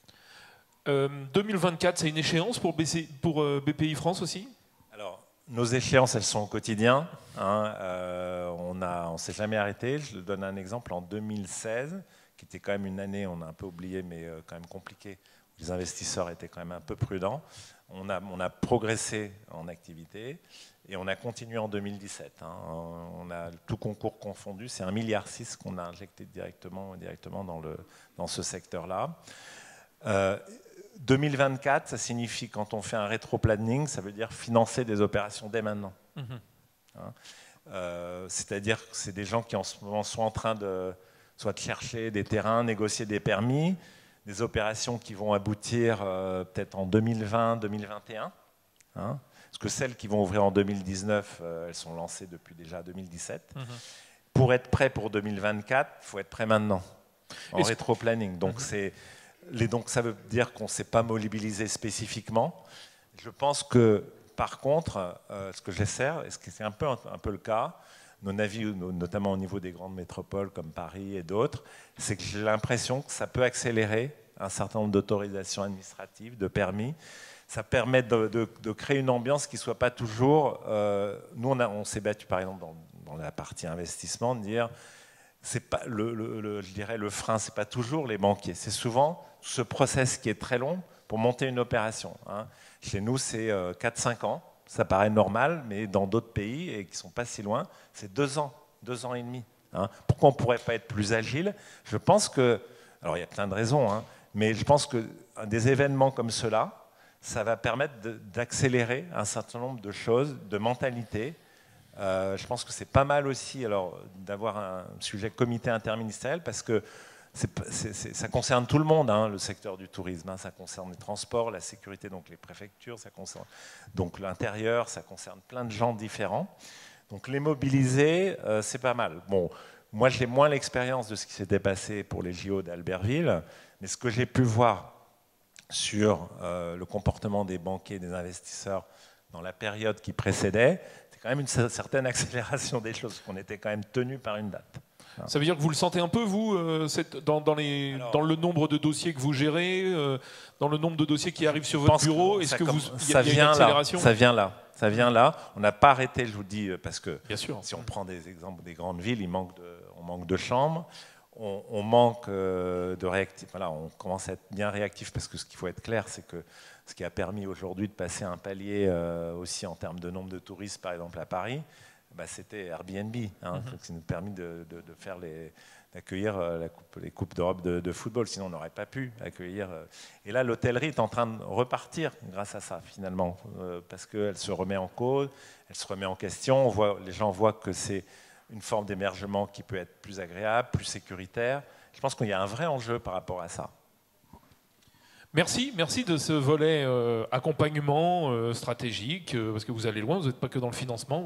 [SPEAKER 1] 2024, c'est une échéance pour BPI France aussi?
[SPEAKER 5] Alors, nos échéances, elles sont au quotidien. On ne s'est jamais arrêté. Je donne un exemple. En 2016, qui était quand même une année, on a un peu oublié, mais quand même compliquée, où les investisseurs étaient quand même un peu prudents. On a progressé en activité et on a continué en 2017. On a tout concours confondu, c'est 1,6 milliard qu'on a injecté directement dans ce secteur-là. 2024, ça signifie, quand on fait un rétro-planning, ça veut dire financer des opérations dès maintenant. C'est-à-dire que c'est des gens qui en ce moment sont en train de soit de chercher des terrains, négocier des permis, des opérations qui vont aboutir peut-être en 2020, 2021. Parce que celles qui vont ouvrir en 2019, elles sont lancées depuis déjà 2017. Pour être prêt pour 2024, il faut être prêt maintenant, en rétro-planning. Donc, donc ça veut dire qu'on ne s'est pas mobilisé spécifiquement. Je pense que, par contre, ce que j'essaie, et ce qui est un peu le cas, nos avis, notamment au niveau des grandes métropoles comme Paris et d'autres, c'est que j'ai l'impression que ça peut accélérer un certain nombre d'autorisations administratives, de permis. Ça permet de créer une ambiance qui ne soit pas toujours... nous, on s'est battu, par exemple, dans la partie investissement, de dire, c'est pas je dirais, le frein, ce n'est pas toujours les banquiers. C'est souvent ce process qui est très long pour monter une opération. Chez nous, c'est 4-5 ans. Ça paraît normal, mais dans d'autres pays, et qui ne sont pas si loin, c'est 2 ans, 2 ans et demi. Pourquoi on ne pourrait pas être plus agile? Je pense que... Alors, il y a plein de raisons, mais je pense que des événements comme cela, ça va permettre d'accélérer un certain nombre de choses, de mentalités. Je pense que c'est pas mal aussi d'avoir un sujet comité interministériel, parce que ça concerne tout le monde, le secteur du tourisme. Ça concerne les transports, la sécurité, donc les préfectures, ça concerne donc l'intérieur, ça concerne plein de gens différents. Donc les mobiliser, c'est pas mal. Bon, moi, j'ai moins l'expérience de ce qui s'était passé pour les JO d'Albertville, mais ce que j'ai pu voir sur le comportement des banquiers et des investisseurs dans la période qui précédait, c'est quand même une certaine accélération des choses, qu'on était quand même tenu par une date.
[SPEAKER 1] Ça veut dire que vous le sentez un peu, vous, dans le nombre de dossiers que vous gérez, dans le nombre de dossiers qui arrivent sur votre bureau? Est-ce que il y a une accélération?
[SPEAKER 5] Ça vient là. On n'a pas arrêté, je vous dis, parce que
[SPEAKER 1] bien sûr,
[SPEAKER 5] si on prend des exemples des grandes villes, on manque de chambres, on manque de réactifs. Voilà, on commence à être bien réactif, parce que ce qu'il faut être clair, c'est que ce qui a permis aujourd'hui de passer un palier aussi en termes de nombre de touristes, par exemple à Paris, c'était Airbnb, qui nous a permis d'accueillir les Coupes d'Europe de football. Sinon, on n'aurait pas pu accueillir. Et là, l'hôtellerie est en train de repartir grâce à ça, finalement, parce qu'elle se remet en cause, elle se remet en question. Les gens voient que c'est une forme d'émergement qui peut être plus agréable, plus sécuritaire. Je pense qu'il y a un vrai enjeu par rapport à ça.
[SPEAKER 1] Merci de ce volet accompagnement stratégique, parce que vous allez loin, vous n'êtes pas que dans le financement.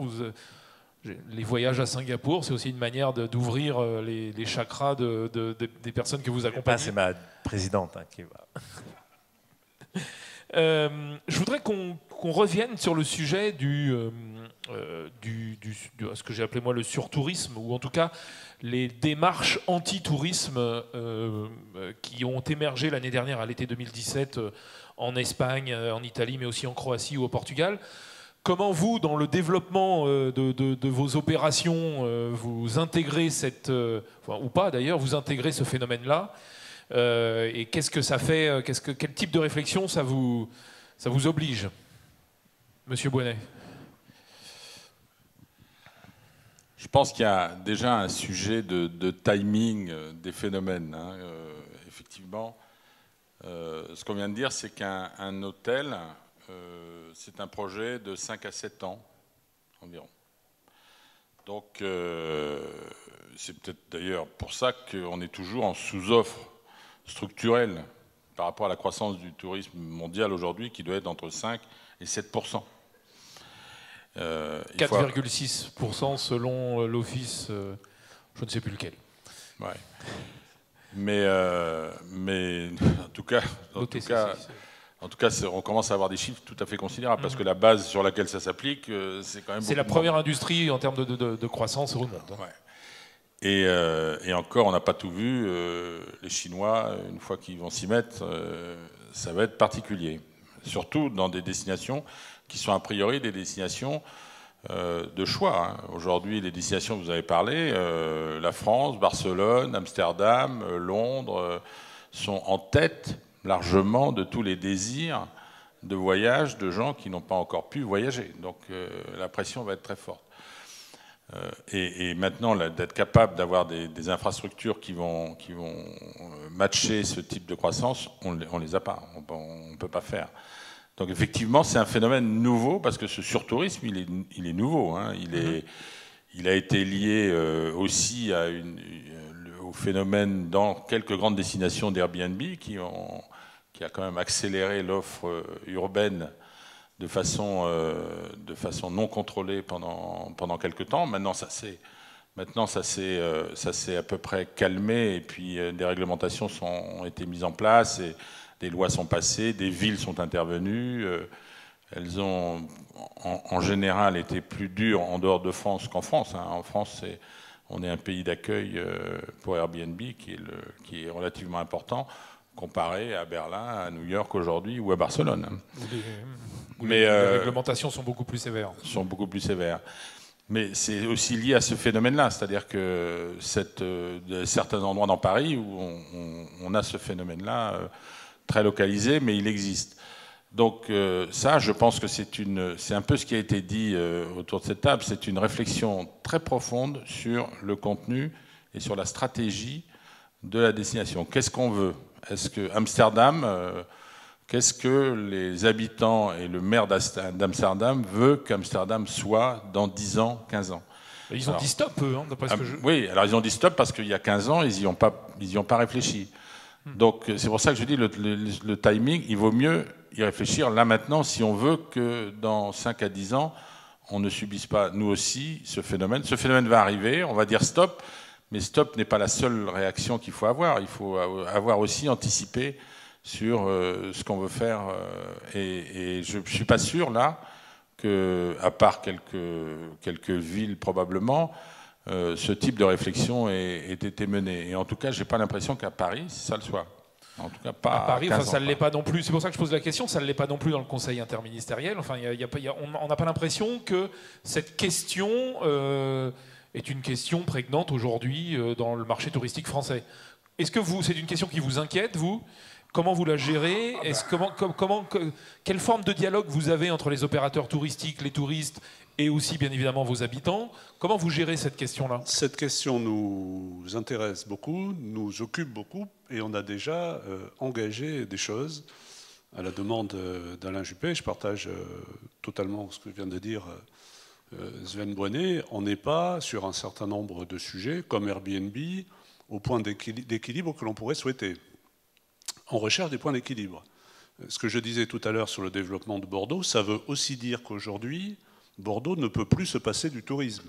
[SPEAKER 1] Les voyages à Singapour, c'est aussi une manière d'ouvrir les chakras des personnes que vous accompagnez.
[SPEAKER 5] C'est ma présidente qui va.
[SPEAKER 1] Je voudrais qu'on revienne sur le sujet ce que j'ai appelé moi le surtourisme, ou en tout cas les démarches anti-tourisme qui ont émergé l'année dernière, à l'été 2017, en Espagne, en Italie, mais aussi en Croatie ou au Portugal. Comment vous, dans le développement de vos opérations, vous intégrez ou pas d'ailleurs, vous intégrez ce phénomène-là, et qu'est-ce que ça fait, quel type de réflexion ça vous oblige, Monsieur Boinet?
[SPEAKER 2] Je pense qu'il y a déjà un sujet de timing des phénomènes. Effectivement, ce qu'on vient de dire, c'est qu'un hôtel, c'est un projet de 5 à 7 ans environ. Donc, c'est peut-être d'ailleurs pour ça qu'on est toujours en sous-offre structurelle par rapport à la croissance du tourisme mondial aujourd'hui, qui doit être entre 5 et 7%.
[SPEAKER 1] 4,6% selon l'office, je ne sais plus lequel.
[SPEAKER 2] Ouais. Mais en tout cas, on commence à avoir des chiffres tout à fait considérables, parce que la base sur laquelle ça s'applique, c'est quand même...
[SPEAKER 1] C'est la première industrie en termes de croissance au monde.
[SPEAKER 2] Ouais. Et encore, on n'a pas tout vu. Les Chinois, une fois qu'ils vont s'y mettre, ça va être particulier. Surtout dans des destinations qui sont a priori des destinations de choix. Aujourd'hui, les destinations, vous avez parlé, la France, Barcelone, Amsterdam, Londres, sont en tête largement de tous les désirs de voyage de gens qui n'ont pas encore pu voyager. Donc la pression va être très forte. Et maintenant, d'être capable d'avoir des infrastructures qui vont matcher ce type de croissance, on ne les a pas, on ne peut pas faire. Donc effectivement, c'est un phénomène nouveau, parce que ce surtourisme, il est nouveau. Hein. Il a été lié aussi au phénomène dans quelques grandes destinations d'Airbnb qui a quand même accéléré l'offre urbaine de façon non contrôlée pendant quelques temps. Maintenant, ça s'est à peu près calmé, et puis des réglementations ont été mises en place, et des lois sont passées, des villes sont intervenues. Elles ont en général été plus dures en dehors de France qu'en France. Hein. En France, on est un pays d'accueil pour Airbnb qui est relativement important, comparé à Berlin, à New York aujourd'hui ou à Barcelone.
[SPEAKER 1] Les réglementations sont beaucoup plus sévères. Mais c'est aussi lié à ce phénomène-là, c'est-à-dire que certains endroits dans Paris où on a ce phénomène-là très localisé, mais il existe. Donc ça, je pense que c'est un peu ce qui a été dit autour de cette table, c'est une réflexion très profonde sur le contenu et sur la stratégie de la destination. Qu'est-ce qu'on veut ? Est-ce que Amsterdam, qu'est-ce que les habitants et le maire d'Amsterdam veut qu'Amsterdam soit dans 10 ans, 15 ans ? Ils ont dit stop, eux, hein, d'après ce que je...
[SPEAKER 2] Oui, alors ils ont dit stop parce qu'il y a 15 ans, ils n'y ont pas réfléchi. Donc c'est pour ça que je dis le timing, il vaut mieux y réfléchir là maintenant si on veut que dans 5 à 10 ans, on ne subisse pas, nous aussi, ce phénomène. Ce phénomène va arriver, on va dire stop, mais stop n'est pas la seule réaction qu'il faut avoir. Il faut avoir aussi anticipé sur ce qu'on veut faire. Et je ne suis pas sûr, là, qu'à part quelques villes probablement, ce type de réflexion ait été mené. Et en tout cas, je n'ai pas l'impression qu'à Paris, ça le soit. En tout cas, pas
[SPEAKER 1] à Paris,
[SPEAKER 2] enfin,
[SPEAKER 1] ça ne l'est pas non plus. C'est pour ça que je pose la question. Ça ne l'est pas non plus dans le Conseil interministériel. Enfin, on n'a pas l'impression que cette question est une question prégnante aujourd'hui dans le marché touristique français. Est-ce que c'est une question qui vous inquiète, vous ? Comment vous la gérez ? Quelle forme de dialogue vous avez entre les opérateurs touristiques, les touristes et aussi bien évidemment vos habitants ? Comment vous gérez cette question-là ?
[SPEAKER 4] Cette question nous intéresse beaucoup, nous occupe beaucoup, et on a déjà engagé des choses à la demande d'Alain Juppé. Je partage totalement ce que vient de dire Sven Boignet. On n'est pas sur un certain nombre de sujets comme Airbnb au point d'équilibre que l'on pourrait souhaiter. On recherche des points d'équilibre. Ce que je disais tout à l'heure sur le développement de Bordeaux, ça veut aussi dire qu'aujourd'hui, Bordeaux ne peut plus se passer du tourisme.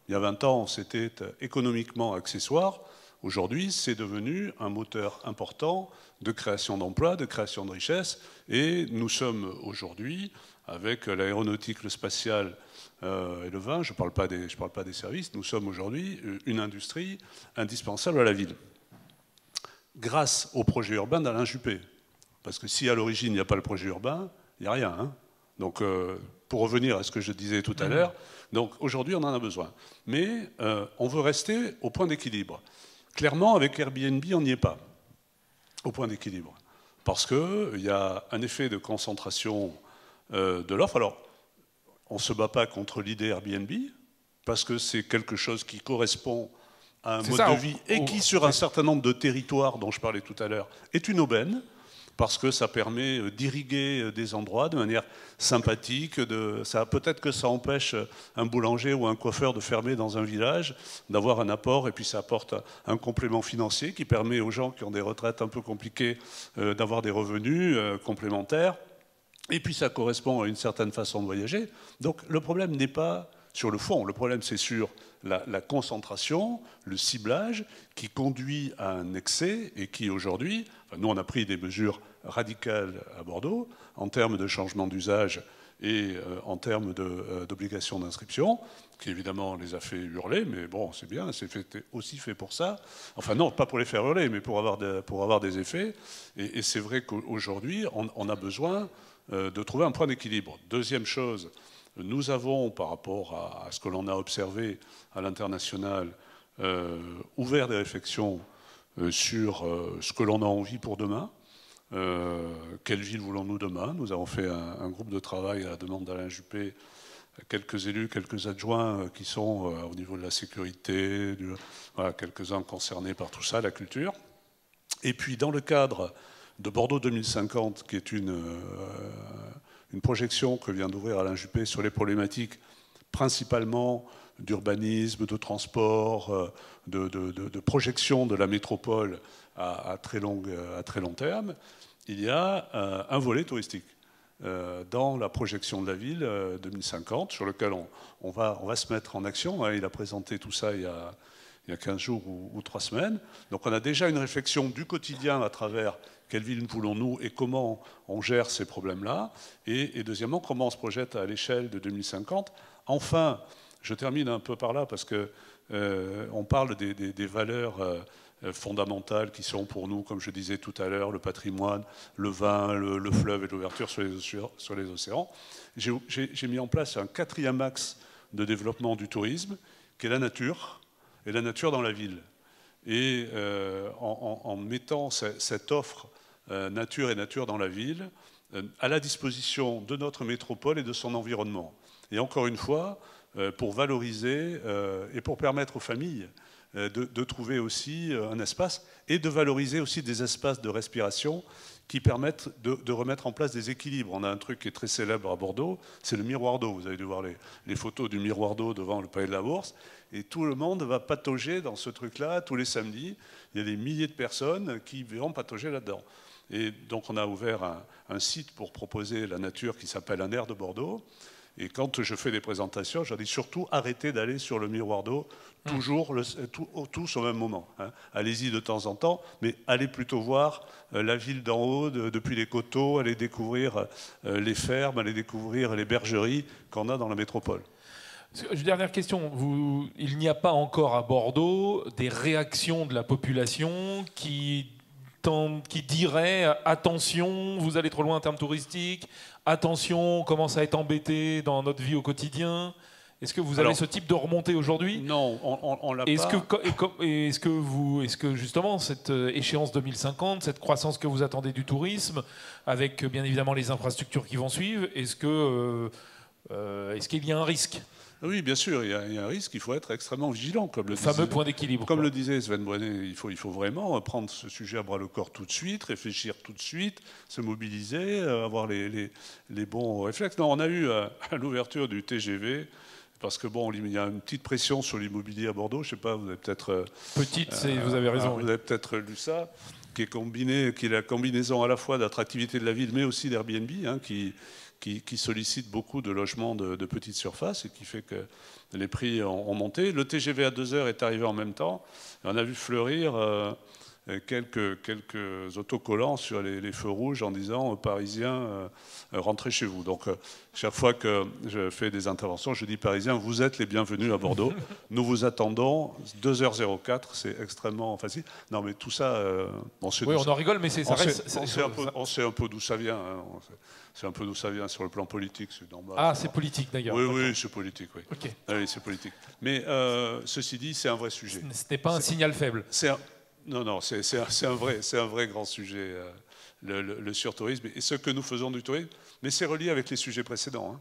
[SPEAKER 4] Il y a 20 ans, c'était économiquement accessoire. Aujourd'hui, c'est devenu un moteur important de création d'emplois, de création de richesses. Et nous sommes aujourd'hui, avec l'aéronautique, le spatial et le vin, je ne parle pas des services, nous sommes aujourd'hui une industrie indispensable à la ville. Grâce au projet urbain d'Alain Juppé. Parce que si à l'origine il n'y a pas le projet urbain, il n'y a rien. Hein. Donc, pour revenir à ce que je disais tout à l'heure, donc aujourd'hui on en a besoin. Mais on veut rester au point d'équilibre. Clairement, avec Airbnb, on n'y est pas au point d'équilibre. Parce qu'il y a un effet de concentration de l'offre. Alors, on ne se bat pas contre l'idée Airbnb, parce que c'est quelque chose qui correspond à un mode de vie et qui, sur un certain nombre de territoires dont je parlais tout à l'heure, est une aubaine, parce que ça permet d'irriguer des endroits de manière sympathique. Peut-être que ça empêche un boulanger ou un coiffeur de fermer dans un village, d'avoir un apport, et puis ça apporte un complément financier qui permet aux gens qui ont des retraites un peu compliquées d'avoir des revenus complémentaires. Et puis ça correspond à une certaine façon de voyager. Donc le problème n'est pas sur le fond, le problème c'est sur la concentration, le ciblage qui conduit à un excès et qui aujourd'hui, enfin, nous on a pris des mesures radicales à Bordeaux en termes de changement d'usage et en termes d'obligation d'inscription, qui évidemment les a fait hurler, mais bon, c'est bien, c'est aussi fait pour ça. Enfin non, pas pour les faire hurler, mais pour avoir des effets. Et c'est vrai qu'aujourd'hui, on a besoin de trouver un point d'équilibre. Deuxième chose, nous avons, par rapport à ce que l'on a observé à l'international, ouvert des réflexions sur ce que l'on a envie pour demain. Quelle ville voulons-nous demain? Nous avons fait un groupe de travail à la demande d'Alain Juppé, quelques élus, quelques adjoints qui sont au niveau de la sécurité, voilà, quelques-uns concernés par tout ça, la culture. Et puis dans le cadre de Bordeaux 2050, qui est une projection que vient d'ouvrir Alain Juppé sur les problématiques principalement d'urbanisme, de transport, de projection de la métropole à très long terme, il y a un volet touristique dans la projection de la ville 2050, sur lequel on va se mettre en action. Il a présenté tout ça il y a 15 jours ou 3 semaines. Donc on a déjà une réflexion du quotidien à travers quelle ville voulons-nous et comment on gère ces problèmes-là. Et deuxièmement, comment on se projette à l'échelle de 2050. Enfin, je termine un peu par là parce qu'on parle des valeurs fondamentales qui sont pour nous, comme je disais tout à l'heure, le patrimoine, le vin, le fleuve et l'ouverture sur les océans. J'ai mis en place un 4e axe de développement du tourisme, qui est la nature, et la nature dans la ville. Et en mettant cette offre nature et nature dans la ville à la disposition de notre métropole et de son environnement. Et encore une fois, pour valoriser et pour permettre aux familles de trouver aussi un espace et de valoriser aussi des espaces de respiration qui permettent de remettre en place des équilibres. On a un truc qui est très célèbre à Bordeaux, c'est le miroir d'eau. Vous avez dû voir les photos du miroir d'eau devant le palais de la Bourse. Et tout le monde va patauger dans ce truc-là tous les samedis. Il y a des milliers de personnes qui vont patauger là-dedans. Et donc on a ouvert un site pour proposer la nature qui s'appelle Un air de Bordeaux. Et quand je fais des présentations, je dis surtout arrêtez d'aller sur le miroir d'eau toujours tous au même moment. Hein. Allez-y de temps en temps, mais allez plutôt voir la ville d'en haut, depuis les coteaux, allez découvrir les fermes, allez découvrir les bergeries qu'on a dans la métropole.
[SPEAKER 1] Dernière question, il n'y a pas encore à Bordeaux des réactions de la population qui dirait attention, vous allez trop loin en termes touristiques, attention, on commence à être embêté dans notre vie au quotidien. Est-ce que vous avez ce type de remontée aujourd'hui?
[SPEAKER 4] Non, on l'a pas.
[SPEAKER 1] Est-ce que justement cette échéance 2050, cette croissance que vous attendez du tourisme, avec bien évidemment les infrastructures qui vont suivre, est-ce qu'il y a un risque?
[SPEAKER 4] Oui, bien sûr, il y a un risque, il faut être extrêmement vigilant. Comme le
[SPEAKER 1] fameux point d'équilibre.
[SPEAKER 4] Comme le disait Sven Bruenet, il faut vraiment prendre ce sujet à bras le corps tout de suite, réfléchir tout de suite, se mobiliser, avoir les bons réflexes. Non, on a eu à l'ouverture du TGV, parce que bon, il y a une petite pression sur l'immobilier à Bordeaux, je ne sais pas, vous avez peut-être...
[SPEAKER 1] vous avez raison.
[SPEAKER 4] Vous avez peut-être lu ça, qui est la combinaison à la fois d'attractivité de la ville, mais aussi d'Airbnb, hein, qui sollicite beaucoup de logements de petite surface et qui fait que les prix ont monté. Le TGV à 2 heures est arrivé en même temps. On a vu fleurir quelques autocollants sur les feux rouges en disant aux Parisiens rentrez chez vous. Donc chaque fois que je fais des interventions, je dis Parisiens, vous êtes les bienvenus à Bordeaux. Nous vous attendons. 2h04, c'est extrêmement facile. Non, mais tout ça,
[SPEAKER 1] on en rigole, mais ça reste.
[SPEAKER 4] On sait un peu d'où ça vient. Hein. C'est un peu d'où ça vient sur le plan politique. C'est normal.
[SPEAKER 1] Ah, c'est politique d'ailleurs.
[SPEAKER 4] Oui, c'est politique. Oui.
[SPEAKER 1] Okay.
[SPEAKER 4] Oui, c'est politique. Mais ceci dit, c'est un vrai sujet.
[SPEAKER 1] Ce n'est pas un signal faible.
[SPEAKER 4] Non, c'est un vrai grand sujet, le surtourisme et ce que nous faisons du tourisme. Mais c'est relié avec les sujets précédents. Hein.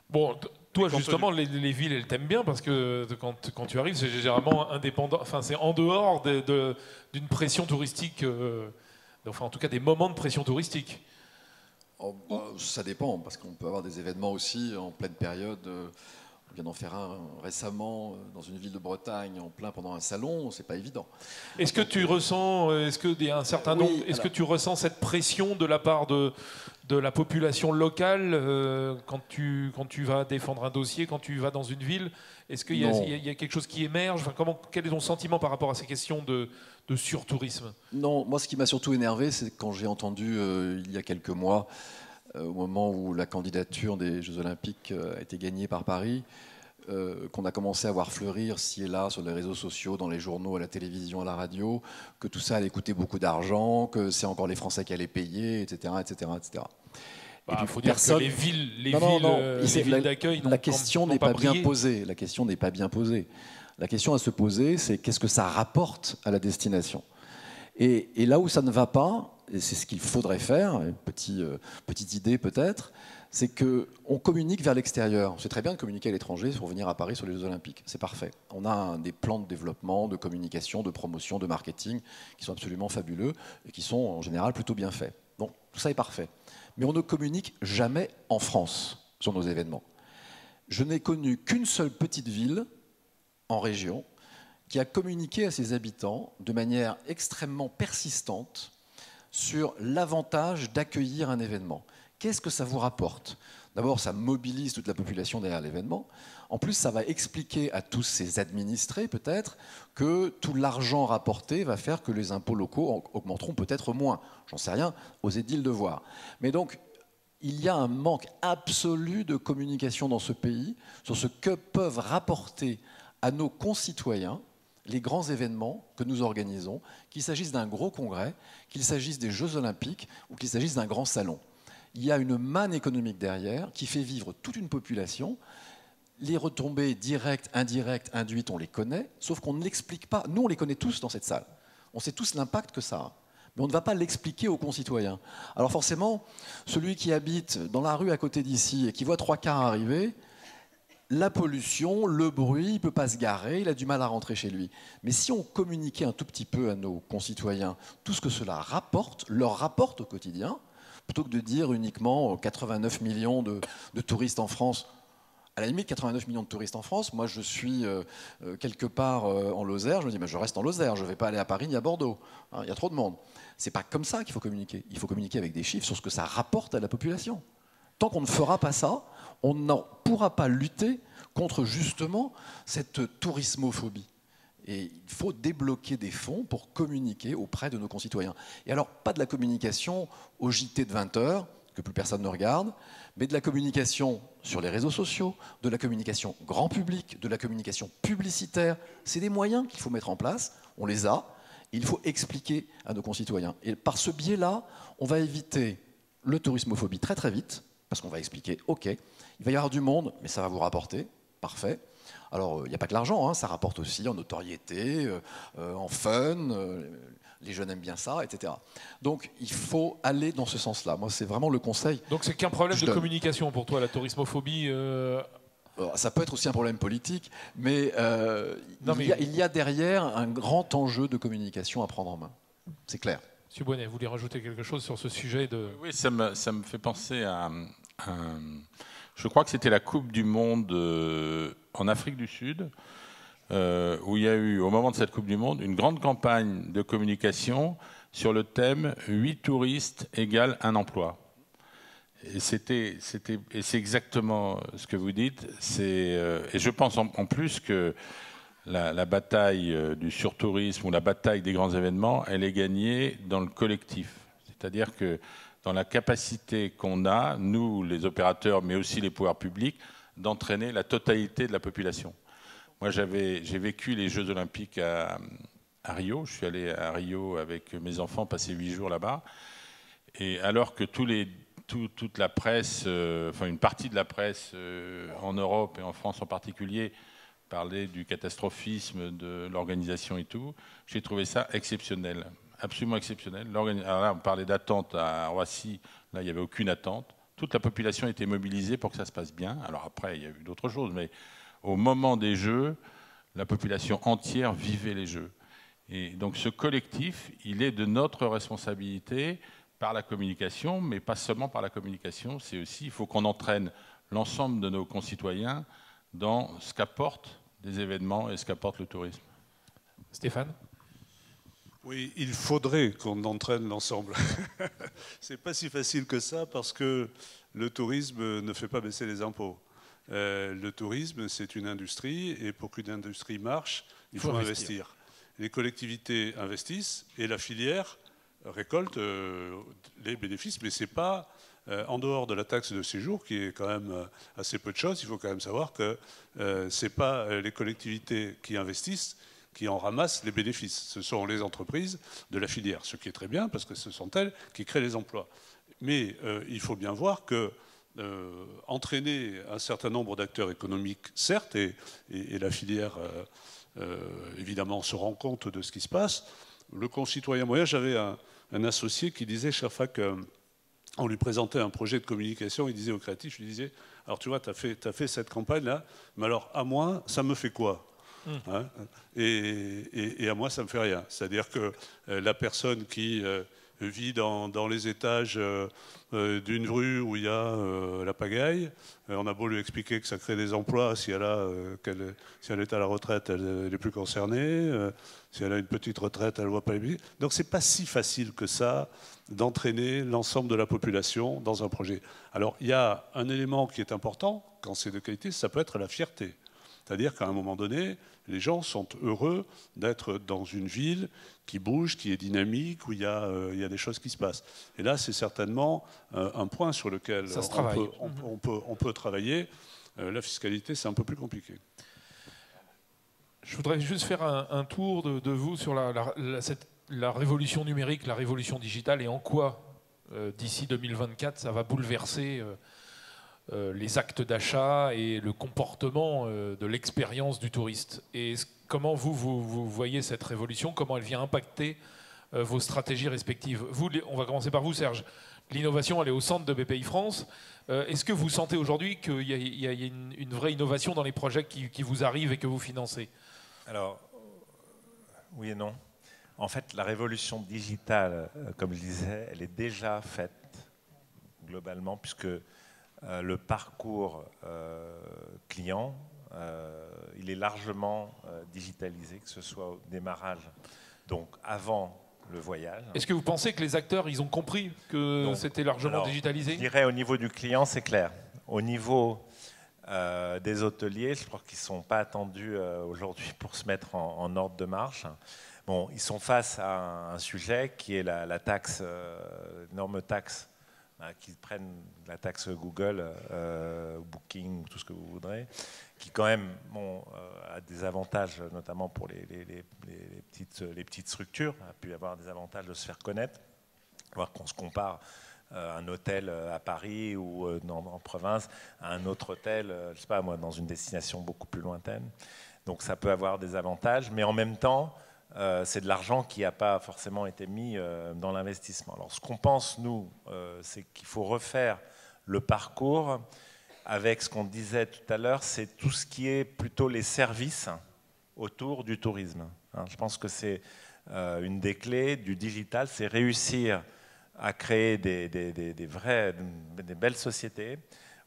[SPEAKER 1] Bon, toi justement, les villes, elles t'aiment bien parce que quand tu arrives, c'est généralement indépendant. Enfin, c'est en dehors d'une pression touristique. Enfin, en tout cas, des moments de pression touristique.
[SPEAKER 3] Ça dépend, parce qu'on peut avoir des événements aussi en pleine période. On vient d'en faire un récemment dans une ville de Bretagne, en plein pendant un salon, c'est pas évident.
[SPEAKER 1] Est-ce que tu ressens, est-ce que tu ressens cette pression de la part de la population locale quand tu vas défendre un dossier, quand tu vas dans une ville? Est-ce qu'il y a quelque chose qui émerge? Enfin, quel est ton sentiment par rapport à ces questions de surtourisme?
[SPEAKER 3] Non, moi ce qui m'a surtout énervé, c'est quand j'ai entendu il y a quelques mois, au moment où la candidature des Jeux Olympiques a été gagnée par Paris, qu'on a commencé à voir fleurir ci et là sur les réseaux sociaux, dans les journaux, à la télévision, à la radio, que tout ça allait coûter beaucoup d'argent, que c'est encore les Français qui allaient payer, etc. etc., etc.
[SPEAKER 1] Il faut dire que les villes d'accueil
[SPEAKER 3] la question n'est pas bien posée. La question n'est pas bien posée. La question à se poser, c'est qu'est-ce que ça rapporte à la destination. Et là où ça ne va pas, et c'est ce qu'il faudrait faire, une petite idée peut-être, c'est qu'on communique vers l'extérieur. C'est très bien de communiquer à l'étranger pour venir à Paris sur les Jeux Olympiques. C'est parfait. On a des plans de développement, de communication, de promotion, de marketing qui sont absolument fabuleux et qui sont en général plutôt bien faits. Donc tout ça est parfait. Mais on ne communique jamais en France sur nos événements. Je n'ai connu qu'une seule petite ville en région qui a communiqué à ses habitants de manière extrêmement persistante sur l'avantage d'accueillir un événement. Qu'est-ce que ça vous rapporte? D'abord, ça mobilise toute la population derrière l'événement. En plus, ça va expliquer à tous ces administrés, peut-être, que tout l'argent rapporté va faire que les impôts locaux augmenteront peut-être moins. J'en sais rien, aux édiles de voir. Mais donc, il y a un manque absolu de communication dans ce pays sur ce que peuvent rapporter à nos concitoyens les grands événements que nous organisons, qu'il s'agisse d'un gros congrès, qu'il s'agisse des Jeux Olympiques ou qu'il s'agisse d'un grand salon. Il y a une manne économique derrière qui fait vivre toute une population. Les retombées directes, indirectes, induites, on les connaît, sauf qu'on ne l'explique pas. Nous, on les connaît tous dans cette salle. On sait tous l'impact que ça a. Mais on ne va pas l'expliquer aux concitoyens. Alors forcément, celui qui habite dans la rue à côté d'ici et qui voit 3 cars arriver, la pollution, le bruit, il ne peut pas se garer, il a du mal à rentrer chez lui. Mais si on communiquait un tout petit peu à nos concitoyens tout ce que cela leur rapporte au quotidien, plutôt que de dire uniquement 89 millions de touristes en France. À la limite, 89 millions de touristes en France, moi je suis quelque part en Lozère, je me dis, mais je reste en Lozère, je ne vais pas aller à Paris ni à Bordeaux. Il y a trop de monde. Ce n'est pas comme ça qu'il faut communiquer. Il faut communiquer avec des chiffres sur ce que ça rapporte à la population. Tant qu'on ne fera pas ça, on ne pourra pas lutter contre justement cette tourismophobie. Et il faut débloquer des fonds pour communiquer auprès de nos concitoyens. Et alors, pas de la communication au JT de 20h, que plus personne ne regarde, mais de la communication sur les réseaux sociaux, de la communication grand public, de la communication publicitaire. C'est des moyens qu'il faut mettre en place, on les a, et il faut expliquer à nos concitoyens. Et par ce biais-là, on va éviter le tourismophobie très très vite, parce qu'on va expliquer, ok, il va y avoir du monde, mais ça va vous rapporter, parfait. Alors, il n'y a pas que l'argent, ça rapporte aussi en notoriété, en fun, les jeunes aiment bien ça, etc. Donc, il faut aller dans ce sens-là. Moi, c'est vraiment le conseil.
[SPEAKER 1] Donc, c'est qu'un problème de communication pour toi, la tourismophobie
[SPEAKER 3] Alors, ça peut être aussi un problème politique, mais, il y a derrière un grand enjeu de communication à prendre en main. C'est clair.
[SPEAKER 1] Monsieur Bonnet, vous voulez rajouter quelque chose sur ce sujet de...
[SPEAKER 2] Oui, ça me fait penser à... Je crois que c'était la Coupe du Monde en Afrique du Sud, où il y a eu, au moment de cette Coupe du Monde, une grande campagne de communication sur le thème « 8 touristes égale un emploi ». Et c'est exactement ce que vous dites. Et je pense en plus que la bataille du surtourisme ou la bataille des grands événements, elle est gagnée dans le collectif. C'est-à-dire que dans la capacité qu'on a, nous, les opérateurs, mais aussi les pouvoirs publics, d'entraîner la totalité de la population. Moi, j'ai vécu les Jeux Olympiques à Rio. Je suis allé à Rio avec mes enfants, passer 8 jours là-bas. Et alors que toute la presse, enfin une partie de la presse en Europe et en France en particulier, parlait du catastrophisme de l'organisation et tout, j'ai trouvé ça exceptionnel. Absolument exceptionnel. Alors là, on parlait d'attente à Roissy. Là, il n'y avait aucune attente. Toute la population était mobilisée pour que ça se passe bien. Alors après, il y a eu d'autres choses, mais au moment des Jeux, la population entière vivait les Jeux. Et donc ce collectif, il est de notre responsabilité par la communication, mais pas seulement par la communication. C'est aussi, il faut qu'on entraîne l'ensemble de nos concitoyens dans ce qu'apportent les événements et ce qu'apporte le tourisme.
[SPEAKER 1] Stéphane ?
[SPEAKER 4] Oui, il faudrait qu'on entraîne l'ensemble. C'est pas si facile que ça parce que le tourisme ne fait pas baisser les impôts. Le tourisme, c'est une industrie et pour qu'une industrie marche, il faut investir. Les collectivités investissent et la filière récolte les bénéfices, mais c'est pas en dehors de la taxe de séjour qui est quand même assez peu de choses. Il faut quand même savoir que c'est pas les collectivités qui investissent qui en ramassent les bénéfices. Ce sont les entreprises de la filière, ce qui est très bien parce que ce sont elles qui créent les emplois. Mais il faut bien voir que entraîner un certain nombre d'acteurs économiques, certes, et la filière, évidemment, se rend compte de ce qui se passe. Le concitoyen moyen, j'avais un associé qui disait chaque fois qu'on lui présentait un projet de communication, il disait au créatif, je lui disais, alors tu vois, tu as fait cette campagne-là, mais alors à moi, ça me fait quoi ? Hein, et à moi, ça ne me fait rien. C'est-à-dire que la personne qui vit dans les étages d'une rue où il y a la pagaille, on a beau lui expliquer que ça crée des emplois, si elle est à la retraite, elle n'est plus concernée. Si elle a une petite retraite, elle ne voit pas les bénéfices. Donc ce n'est pas si facile que ça d'entraîner l'ensemble de la population dans un projet. Alors il y a un élément qui est important, quand c'est de qualité, ça peut être la fierté. C'est-à-dire qu'à un moment donné, les gens sont heureux d'être dans une ville qui bouge, qui est dynamique, où il y a des choses qui se passent. Et là, c'est certainement un point sur lequel on peut travailler. La fiscalité, c'est un peu plus compliqué.
[SPEAKER 1] Je voudrais juste faire un tour de vous sur la révolution numérique, la révolution digitale, et en quoi, d'ici 2024, ça va bouleverser les actes d'achat et le comportement de l'expérience du touriste. Et comment vous voyez cette révolution? Comment elle vient impacter vos stratégies respectives? On va commencer par vous, Serge. L'innovation, elle est au centre de BPI France. Est-ce que vous sentez aujourd'hui qu'il y a une vraie innovation dans les projets qui vous arrivent et que vous financez?
[SPEAKER 5] Alors, oui et non. En fait, la révolution digitale, comme je disais, elle est déjà faite globalement, puisque le parcours client, il est largement digitalisé, que ce soit au démarrage, donc avant le voyage.
[SPEAKER 1] Est-ce que vous pensez que les acteurs, ils ont compris que c'était largement digitalisé?
[SPEAKER 5] Je dirais au niveau du client, c'est clair. Au niveau des hôteliers, je crois qu'ils ne sont pas attendus aujourd'hui pour se mettre en ordre de marche. Bon, ils sont face à un sujet qui est la taxe, l'énorme taxe, qui prennent la taxe Google, Booking, tout ce que vous voudrez, qui quand même a des avantages, notamment pour les petites structures, a pu avoir des avantages de se faire connaître, voir qu'on se compare un hôtel à Paris ou en province à un autre hôtel, je ne sais pas moi, dans une destination beaucoup plus lointaine. Donc ça peut avoir des avantages, mais en même temps, c'est de l'argent qui n'a pas forcément été mis dans l'investissement. Alors ce qu'on pense, nous, c'est qu'il faut refaire le parcours avec ce qu'on disait tout à l'heure, c'est tout ce qui est plutôt les services autour du tourisme. Je pense que c'est une des clés du digital, c'est réussir à créer des belles sociétés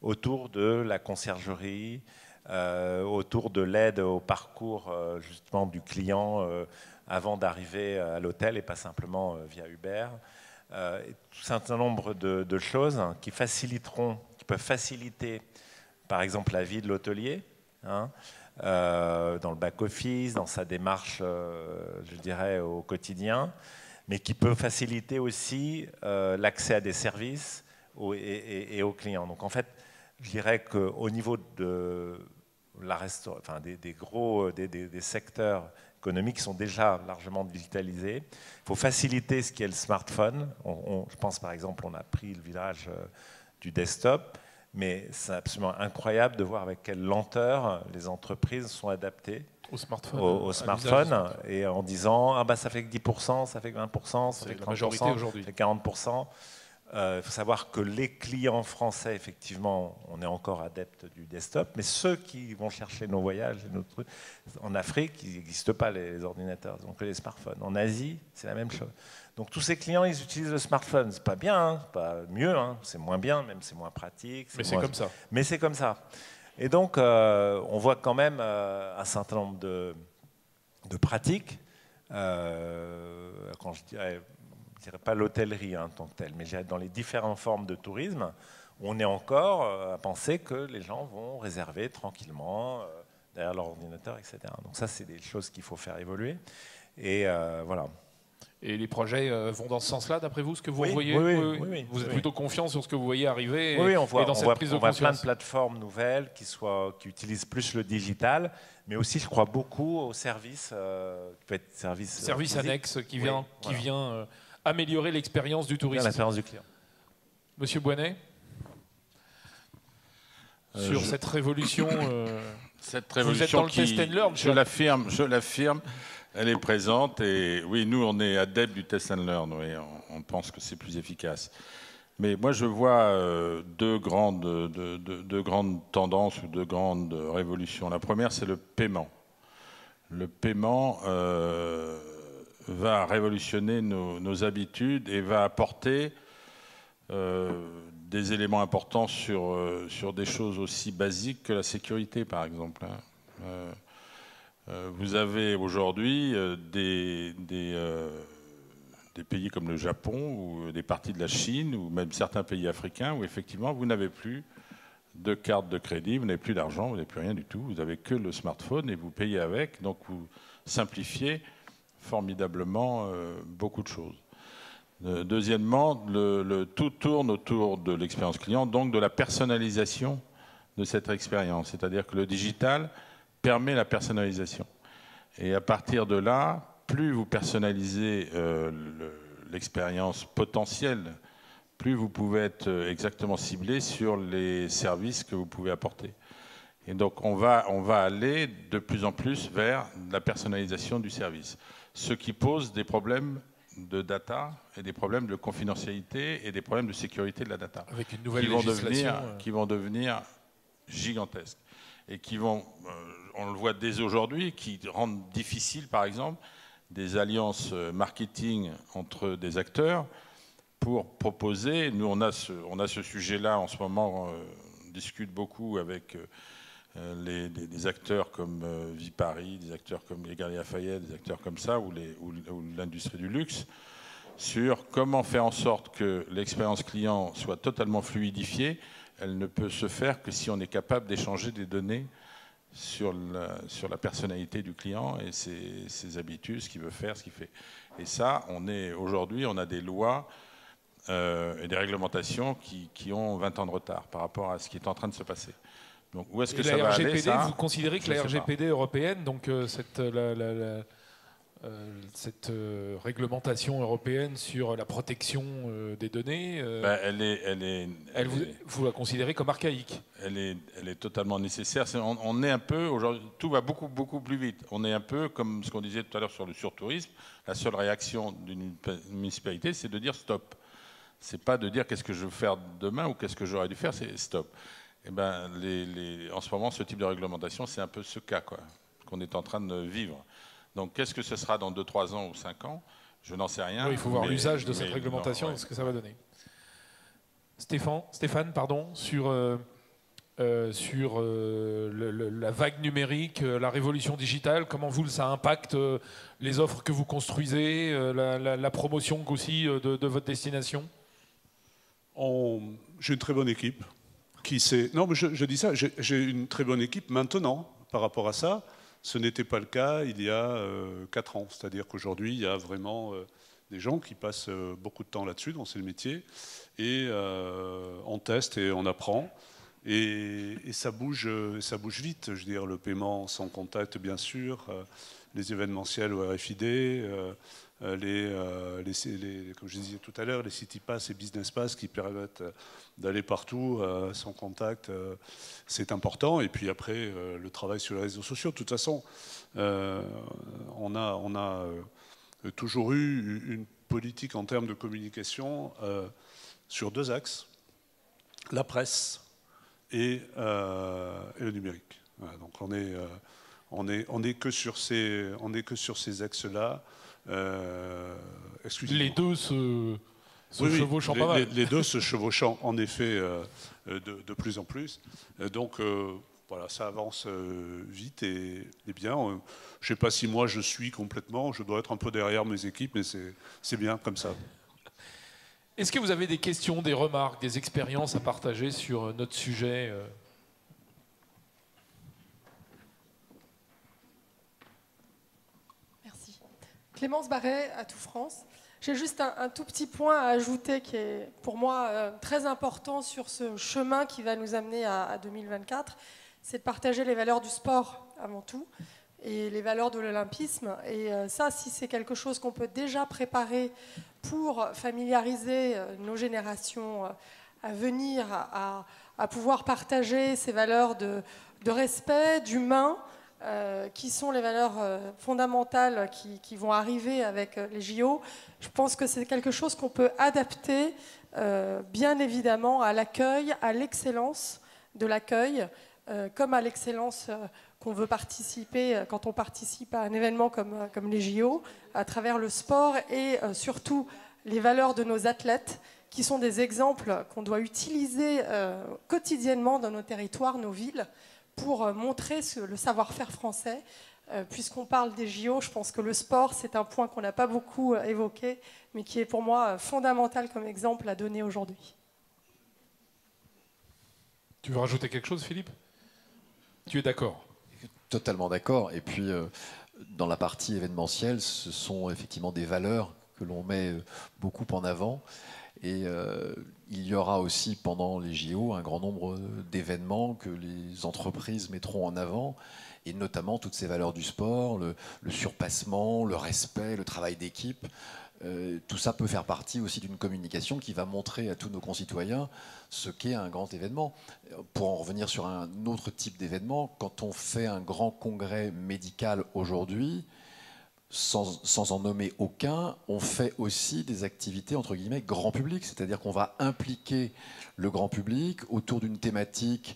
[SPEAKER 5] autour de la conciergerie, autour de l'aide au parcours justement du client avant d'arriver à l'hôtel et pas simplement via Uber. Tout un certain nombre de choses qui peuvent faciliter par exemple la vie de l'hôtelier, dans le back-office, dans sa démarche, je dirais, au quotidien, mais qui peut faciliter aussi l'accès à des services et aux clients. Donc en fait, je dirais qu'au niveau de des secteurs économiques qui sont déjà largement digitalisés, il faut faciliter ce qui est le smartphone. Je pense par exemple, on a pris le virage du desktop, mais c'est absolument incroyable de voir avec quelle lenteur les entreprises sont adaptées au smartphone et en disant ça fait que 10%, ça fait que 20%, ça fait que 30%, ça fait 40%. Il faut savoir que les clients français, effectivement, on est encore adeptes du desktop, mais ceux qui vont chercher nos voyages, en Afrique, il n'existe pas les ordinateurs, donc les smartphones. En Asie, c'est la même chose. Donc tous ces clients, ils utilisent le smartphone. C'est pas bien, c'est pas mieux, c'est moins bien, même c'est moins pratique.
[SPEAKER 1] Mais c'est comme ça.
[SPEAKER 5] Mais c'est comme ça. Et donc, on voit quand même un certain nombre de pratiques, quand je dirais pas l'hôtellerie en tant que telle, mais dans les différentes formes de tourisme, on est encore à penser que les gens vont réserver tranquillement derrière leur ordinateur, etc. Donc ça, c'est des choses qu'il faut faire évoluer. Et voilà.
[SPEAKER 1] Et les projets vont dans ce sens-là, d'après vous, ce que vous
[SPEAKER 5] Oui,
[SPEAKER 1] voyez?
[SPEAKER 5] oui.
[SPEAKER 1] Vous êtes plutôt confiant sur ce que vous voyez arriver
[SPEAKER 5] Oui, on
[SPEAKER 1] et dans cette prise de conscience.
[SPEAKER 5] plein de plateformes nouvelles qui utilisent plus le digital, mais aussi, je crois, beaucoup au service, qui peut être
[SPEAKER 1] service annexe qui vient améliorer l'expérience du touriste.
[SPEAKER 5] L'expérience du client.
[SPEAKER 1] Monsieur Boinet, sur cette révolution, vous êtes dans le test and learn.
[SPEAKER 2] Je l'affirme. Elle est présente et oui, nous on est adeptes du test and learn, oui, on pense que c'est plus efficace. Mais moi je vois deux grandes tendances ou deux grandes révolutions. La première c'est le paiement. Le paiement va révolutionner nos habitudes et va apporter des éléments importants sur des choses aussi basiques que la sécurité par exemple. Vous avez aujourd'hui des pays comme le Japon ou des parties de la Chine ou même certains pays africains où effectivement vous n'avez plus de carte de crédit, vous n'avez plus d'argent, vous n'avez plus rien du tout, vous n'avez que le smartphone et vous payez avec, donc vous simplifiez formidablement beaucoup de choses. Deuxièmement, tout tourne autour de l'expérience client, donc de la personnalisation de cette expérience, c'est-à-dire que le digital permet la personnalisation. Et à partir de là, plus vous personnalisez l'expérience potentielle, plus vous pouvez être exactement ciblé sur les services que vous pouvez apporter. Et donc on va aller de plus en plus vers la personnalisation du service, ce qui pose des problèmes de data et des problèmes de confidentialité et des problèmes de sécurité de la data.
[SPEAKER 1] Avec une nouvelle législation
[SPEAKER 2] qui vont devenir gigantesques et qui vont, on le voit dès aujourd'hui, qui rendent difficile, par exemple, des alliances marketing entre des acteurs pour proposer. Nous, on a ce sujet-là en ce moment. On discute beaucoup avec des acteurs comme Viparis, des acteurs comme les Galeries Lafayette, des acteurs comme ça, ou l'industrie du luxe, sur comment faire en sorte que l'expérience client soit totalement fluidifiée. Elle ne peut se faire que si on est capable d'échanger des données sur la personnalité du client et ses habitudes, ce qu'il veut faire, ce qu'il fait. Et ça, aujourd'hui, on a des lois et des réglementations qui ont 20 ans de retard par rapport à ce qui est en train de se passer. Donc, où est-ce que ça va aller, ça ?
[SPEAKER 1] Vous considérez que la RGPD européenne, donc cette réglementation européenne sur la protection des données, vous la considérez comme archaïque ?
[SPEAKER 2] Elle est totalement nécessaire. On est un peu, aujourd'hui, tout va beaucoup, beaucoup plus vite. On est un peu comme ce qu'on disait tout à l'heure sur le surtourisme. La seule réaction d'une municipalité, c'est de dire stop. C'est pas de dire qu'est-ce que je veux faire demain ou qu'est-ce que j'aurais dû faire, c'est stop. Et ben, en ce moment, ce type de réglementation, c'est un peu ce cas qu'on est en train de vivre. Donc, qu'est-ce que ce sera dans 2, 3 ans ou 5 ans ? Je n'en sais rien.
[SPEAKER 1] Oui, il faut voir l'usage de cette réglementation, ce que ça va donner. Stéphane, sur la vague numérique, la révolution digitale, comment ça impacte les offres que vous construisez, la promotion aussi de votre destination ?
[SPEAKER 4] J'ai une très bonne équipe qui sait... Non, mais je dis ça, j'ai une très bonne équipe maintenant par rapport à ça. Ce n'était pas le cas il y a 4 ans. C'est-à-dire qu'aujourd'hui, il y a vraiment des gens qui passent beaucoup de temps là-dessus, dans ce métier, et on teste et on apprend. Et ça bouge vite. Je veux dire, le paiement sans contact, bien sûr, les événementiels au RFID, comme je disais tout à l'heure, les City Pass et Business Pass qui permettent d'aller partout sans contact, c'est important. Et puis après, le travail sur les réseaux sociaux. De toute façon, on a toujours eu une politique en termes de communication sur 2 axes, la presse et le numérique. Voilà, donc on est que sur ces axes-là.
[SPEAKER 1] Les deux se chevauchant pas mal.
[SPEAKER 4] Les deux se chevauchant en effet de plus en plus. Donc Voilà, ça avance vite et bien. Je ne sais pas si moi je suis complètement, je dois être un peu derrière mes équipes, mais c'est bien comme ça.
[SPEAKER 1] Est-ce que vous avez des questions, des remarques, des expériences à partager sur notre sujet
[SPEAKER 6] Merci. Clémence Barret, Atout France. J'ai juste un tout petit point à ajouter qui est pour moi très important sur ce chemin qui va nous amener à 2024. C'est de partager les valeurs du sport avant tout et les valeurs de l'olympisme. Et ça, si c'est quelque chose qu'on peut déjà préparer pour familiariser nos générations à venir, à pouvoir partager ces valeurs de respect, d'humain, qui sont les valeurs fondamentales qui vont arriver avec les JO. Je pense que c'est quelque chose qu'on peut adapter bien évidemment à l'accueil, à l'excellence de l'accueil, comme à l'excellence qu'on veut participer quand on participe à un événement comme les JO, à travers le sport et surtout les valeurs de nos athlètes, qui sont des exemples qu'on doit utiliser quotidiennement dans nos territoires, nos villes, pour montrer le savoir-faire français. Puisqu'on parle des JO, je pense que le sport, c'est un point qu'on n'a pas beaucoup évoqué, mais qui est pour moi fondamental comme exemple à donner aujourd'hui.
[SPEAKER 1] Tu veux rajouter quelque chose, Philippe? Tu es d'accord?
[SPEAKER 3] Totalement d'accord. Et puis, dans la partie événementielle, ce sont effectivement des valeurs que l'on met beaucoup en avant. Et il y aura aussi pendant les JO un grand nombre d'événements que les entreprises mettront en avant, et notamment toutes ces valeurs du sport, le surpassement, le respect, le travail d'équipe. Tout ça peut faire partie aussi d'une communication qui va montrer à tous nos concitoyens ce qu'est un grand événement. Pour en revenir sur un autre type d'événement, quand on fait un grand congrès médical aujourd'hui, sans en nommer aucun, on fait aussi des activités entre guillemets grand public, c'est-à-dire qu'on va impliquer le grand public autour d'une thématique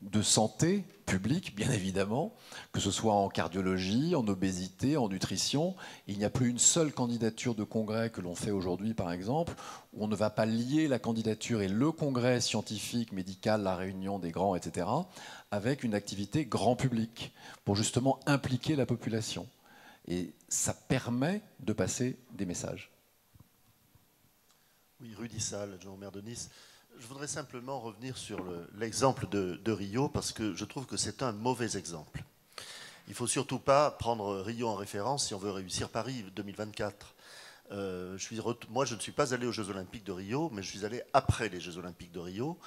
[SPEAKER 3] de santé publique, bien évidemment, que ce soit en cardiologie, en obésité, en nutrition. Il n'y a plus une seule candidature de congrès que l'on fait aujourd'hui, par exemple, où on ne va pas lier la candidature et le congrès scientifique, médical, la réunion des grands, etc., avec une activité grand public, pour justement impliquer la population. Et ça permet de passer des messages.
[SPEAKER 7] Oui, Rudy Sall, adjoint au maire de Nice. Je voudrais simplement revenir sur l'exemple de Rio, parce que je trouve que c'est un mauvais exemple. Il ne faut surtout pas prendre Rio en référence si on veut réussir Paris 2024. Moi, je ne suis pas allé aux Jeux Olympiques de Rio, mais je suis allé après les Jeux Olympiques de Rio.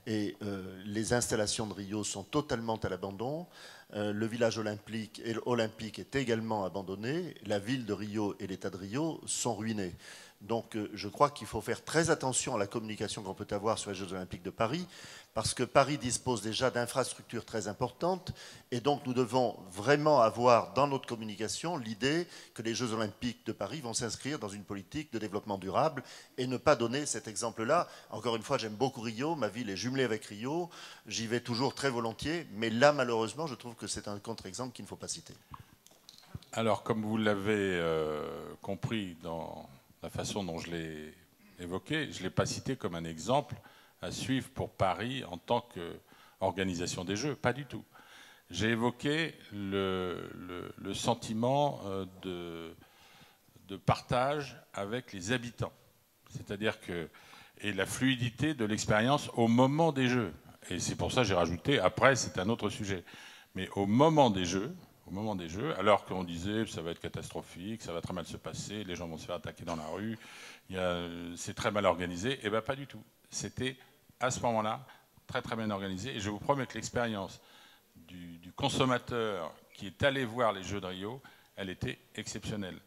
[SPEAKER 7] Et les installations de Rio sont totalement à l'abandon. Le village olympique est également abandonné. La ville de Rio et l'État de Rio sont ruinés. Donc je crois qu'il faut faire très attention à la communication qu'on peut avoir sur les Jeux Olympiques de Paris, parce que Paris dispose déjà d'infrastructures très importantes, et donc nous devons vraiment avoir dans notre communication l'idée que les Jeux Olympiques de Paris vont s'inscrire dans une politique de développement durable et ne pas donner cet exemple-là. Encore une fois, j'aime beaucoup Rio, ma ville est jumelée avec Rio, j'y vais toujours très volontiers, mais là malheureusement je trouve que c'est un contre-exemple qu'il ne faut pas citer.
[SPEAKER 2] Alors comme vous l'avez compris dans la façon dont je l'ai évoqué, je ne l'ai pas cité comme un exemple à suivre pour Paris en tant qu'organisation des Jeux, pas du tout. J'ai évoqué le sentiment de partage avec les habitants, c'est-à-dire que et la fluidité de l'expérience au moment des Jeux. Et c'est pour ça que j'ai rajouté, après c'est un autre sujet, mais au moment des Jeux, alors qu'on disait ça va être catastrophique, ça va très mal se passer, les gens vont se faire attaquer dans la rue, c'est très mal organisé, et bien pas du tout. C'était à ce moment-là très très bien organisé, et je vous promets que l'expérience du consommateur qui est allé voir les Jeux de Rio, elle était exceptionnelle.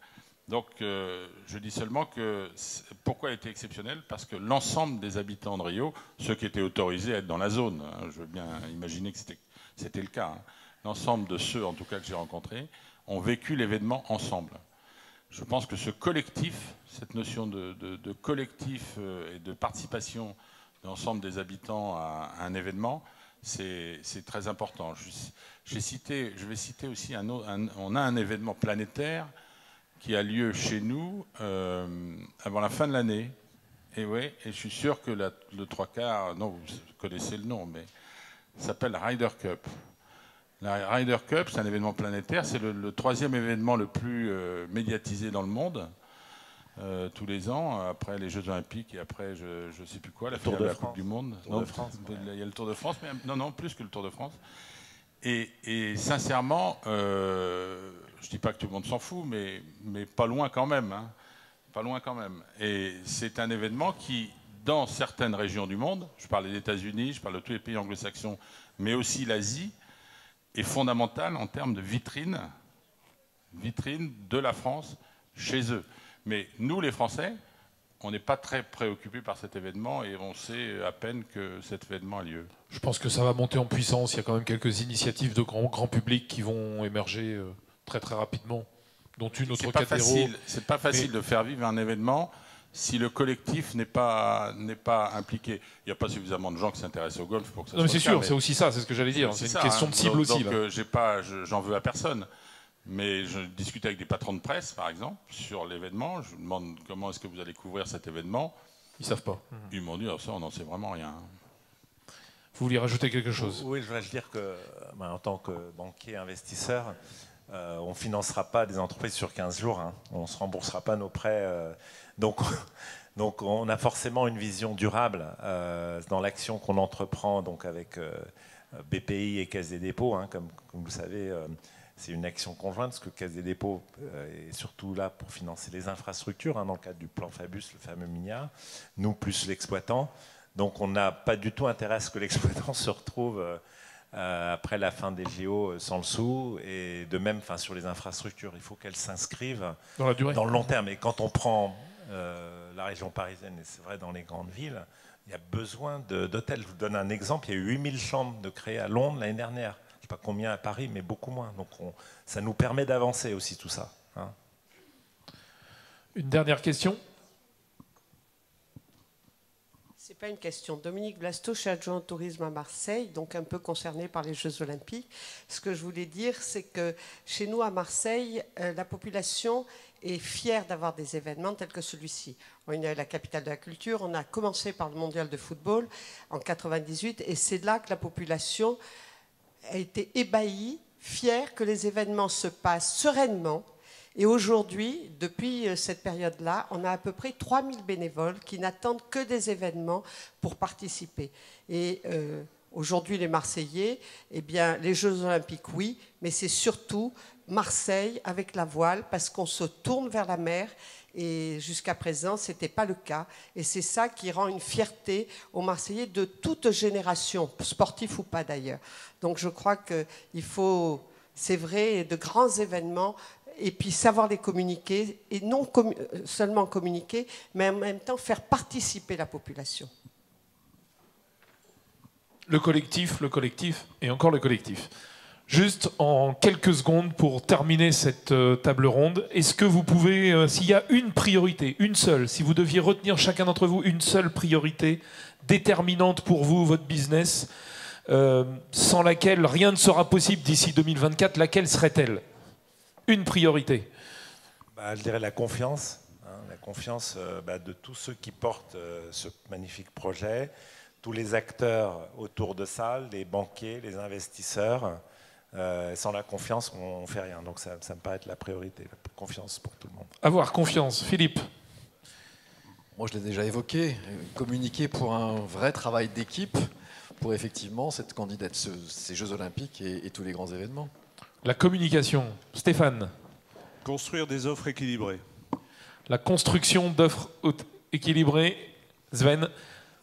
[SPEAKER 2] Donc je dis seulement que pourquoi elle était exceptionnelle? Parce que l'ensemble des habitants de Rio, ceux qui étaient autorisés à être dans la zone, hein, je veux bien imaginer que c'était le cas, hein, l'ensemble de ceux, en tout cas, que j'ai rencontrés, ont vécu l'événement ensemble. Je pense que ce collectif, cette notion de collectif et de participation de l'ensemble des habitants à un événement, c'est très important. Je vais citer aussi on a un événement planétaire qui a lieu chez nous avant la fin de l'année. Et oui, et je suis sûr que le 3/4, non, vous connaissez le nom, mais s'appelle Ryder Cup. La Ryder Cup, c'est un événement planétaire, c'est le troisième événement le plus médiatisé dans le monde, tous les ans, après les Jeux Olympiques et après je ne sais plus quoi, la finale de la Coupe du Monde.
[SPEAKER 5] Tour de France.
[SPEAKER 2] Il y a le Tour de France, mais non, plus que le Tour de France. Et sincèrement, je ne dis pas que tout le monde s'en fout, mais pas loin quand même. Hein. Pas loin quand même. Et c'est un événement qui, dans certaines régions du monde, je parle des États-Unis, je parle de tous les pays anglo-saxons, mais aussi l'Asie, est fondamental en termes de vitrine de la France chez eux. Mais nous, les Français, on n'est pas très préoccupés par cet événement et on sait à peine que cet événement a lieu.
[SPEAKER 1] Je pense que ça va monter en puissance. Il y a quand même quelques initiatives de grand public qui vont émerger très très rapidement, dont une autre catégorie.
[SPEAKER 2] C'est pas facile de faire vivre un événement si le collectif n'est pas impliqué. Il n'y a pas suffisamment de gens qui s'intéressent au golf pour que ça soit
[SPEAKER 1] Non, mais c'est sûr,
[SPEAKER 2] mais
[SPEAKER 1] c'est aussi ça, c'est ce que j'allais dire. C'est une question de cible aussi.
[SPEAKER 2] Donc j'en veux à personne. Mais je discute avec des patrons de presse, par exemple, sur l'événement. Je me demande comment est-ce que vous allez couvrir cet événement.
[SPEAKER 1] Ils ne savent pas.
[SPEAKER 2] Ils m'ont dit, ça, on n'en sait vraiment rien.
[SPEAKER 1] Vous vouliez rajouter quelque chose?
[SPEAKER 5] Oui, je voudrais dire que, en tant que banquier investisseur, on ne financera pas des entreprises sur 15 jours. Hein. On ne se remboursera pas nos prêts. Donc, on a forcément une vision durable dans l'action qu'on entreprend donc avec BPI et Caisse des dépôts. Hein, comme vous le savez, c'est une action conjointe, parce que Caisse des dépôts est surtout là pour financer les infrastructures, hein, dans le cadre du plan Fabius, le fameux milliard, nous plus l'exploitant. Donc on n'a pas du tout intérêt à ce que l'exploitant se retrouve après la fin des JO sans le sou, et de même sur les infrastructures, il faut qu'elles s'inscrivent
[SPEAKER 1] dans la durée,
[SPEAKER 5] dans le long terme. Et quand on prend la région parisienne, et c'est vrai dans les grandes villes, il y a besoin d'hôtels. Je vous donne un exemple, il y a eu 8000 chambres de créées à Londres l'année dernière. Je ne sais pas combien à Paris, mais beaucoup moins. Donc ça nous permet d'avancer aussi tout ça. Hein.
[SPEAKER 1] Une dernière question?
[SPEAKER 8] Ce n'est pas une question. Dominique Blasto, je suis adjoint au tourisme à Marseille, donc un peu concerné par les Jeux Olympiques. Ce que je voulais dire, c'est que chez nous à Marseille, la population est fière d'avoir des événements tels que celui-ci. On est la capitale de la culture, on a commencé par le mondial de football en 1998, et c'est là que la population a été ébahie, fière que les événements se passent sereinement. Et aujourd'hui, depuis cette période-là, on a à peu près 3000 bénévoles qui n'attendent que des événements pour participer. Et aujourd'hui, les Marseillais, eh bien, les Jeux Olympiques, oui, mais c'est surtout Marseille avec la voile, parce qu'on se tourne vers la mer. Et jusqu'à présent, ce n'était pas le cas. Et c'est ça qui rend une fierté aux Marseillais de toute génération, sportifs ou pas d'ailleurs. Donc je crois qu'il faut, c'est vrai, de grands événements, et puis savoir les communiquer, et non seulement communiquer, mais en même temps faire participer la population.
[SPEAKER 1] Le collectif, et encore le collectif. Juste en quelques secondes pour terminer cette table ronde, est-ce que vous pouvez, s'il y a une priorité, une seule, si vous deviez retenir chacun d'entre vous une seule priorité déterminante pour vous, votre business, sans laquelle rien ne sera possible d'ici 2024, laquelle serait-elle? Une priorité.
[SPEAKER 5] Je dirais la confiance. Hein, la confiance de tous ceux qui portent ce magnifique projet, tous les acteurs autour de ça, les banquiers, les investisseurs. Sans la confiance, on ne fait rien. Donc ça me paraît être la priorité, la confiance pour tout le monde.
[SPEAKER 1] Avoir confiance. Philippe?
[SPEAKER 3] Moi, je l'ai déjà évoqué. Communiquer pour un vrai travail d'équipe pour effectivement cette candidature, ces Jeux Olympiques et tous les grands événements.
[SPEAKER 1] La communication. Stéphane?
[SPEAKER 4] Construire des offres équilibrées.
[SPEAKER 1] La construction d'offres équilibrées. Sven?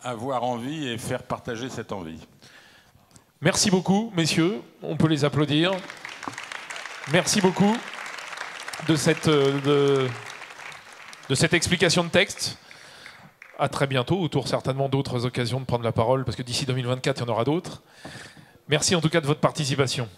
[SPEAKER 2] Avoir envie et faire partager cette envie.
[SPEAKER 1] Merci beaucoup, messieurs. On peut les applaudir. Merci beaucoup de cette explication de texte. À très bientôt, autour certainement d'autres occasions de prendre la parole, parce que d'ici 2024, il y en aura d'autres. Merci en tout cas de votre participation.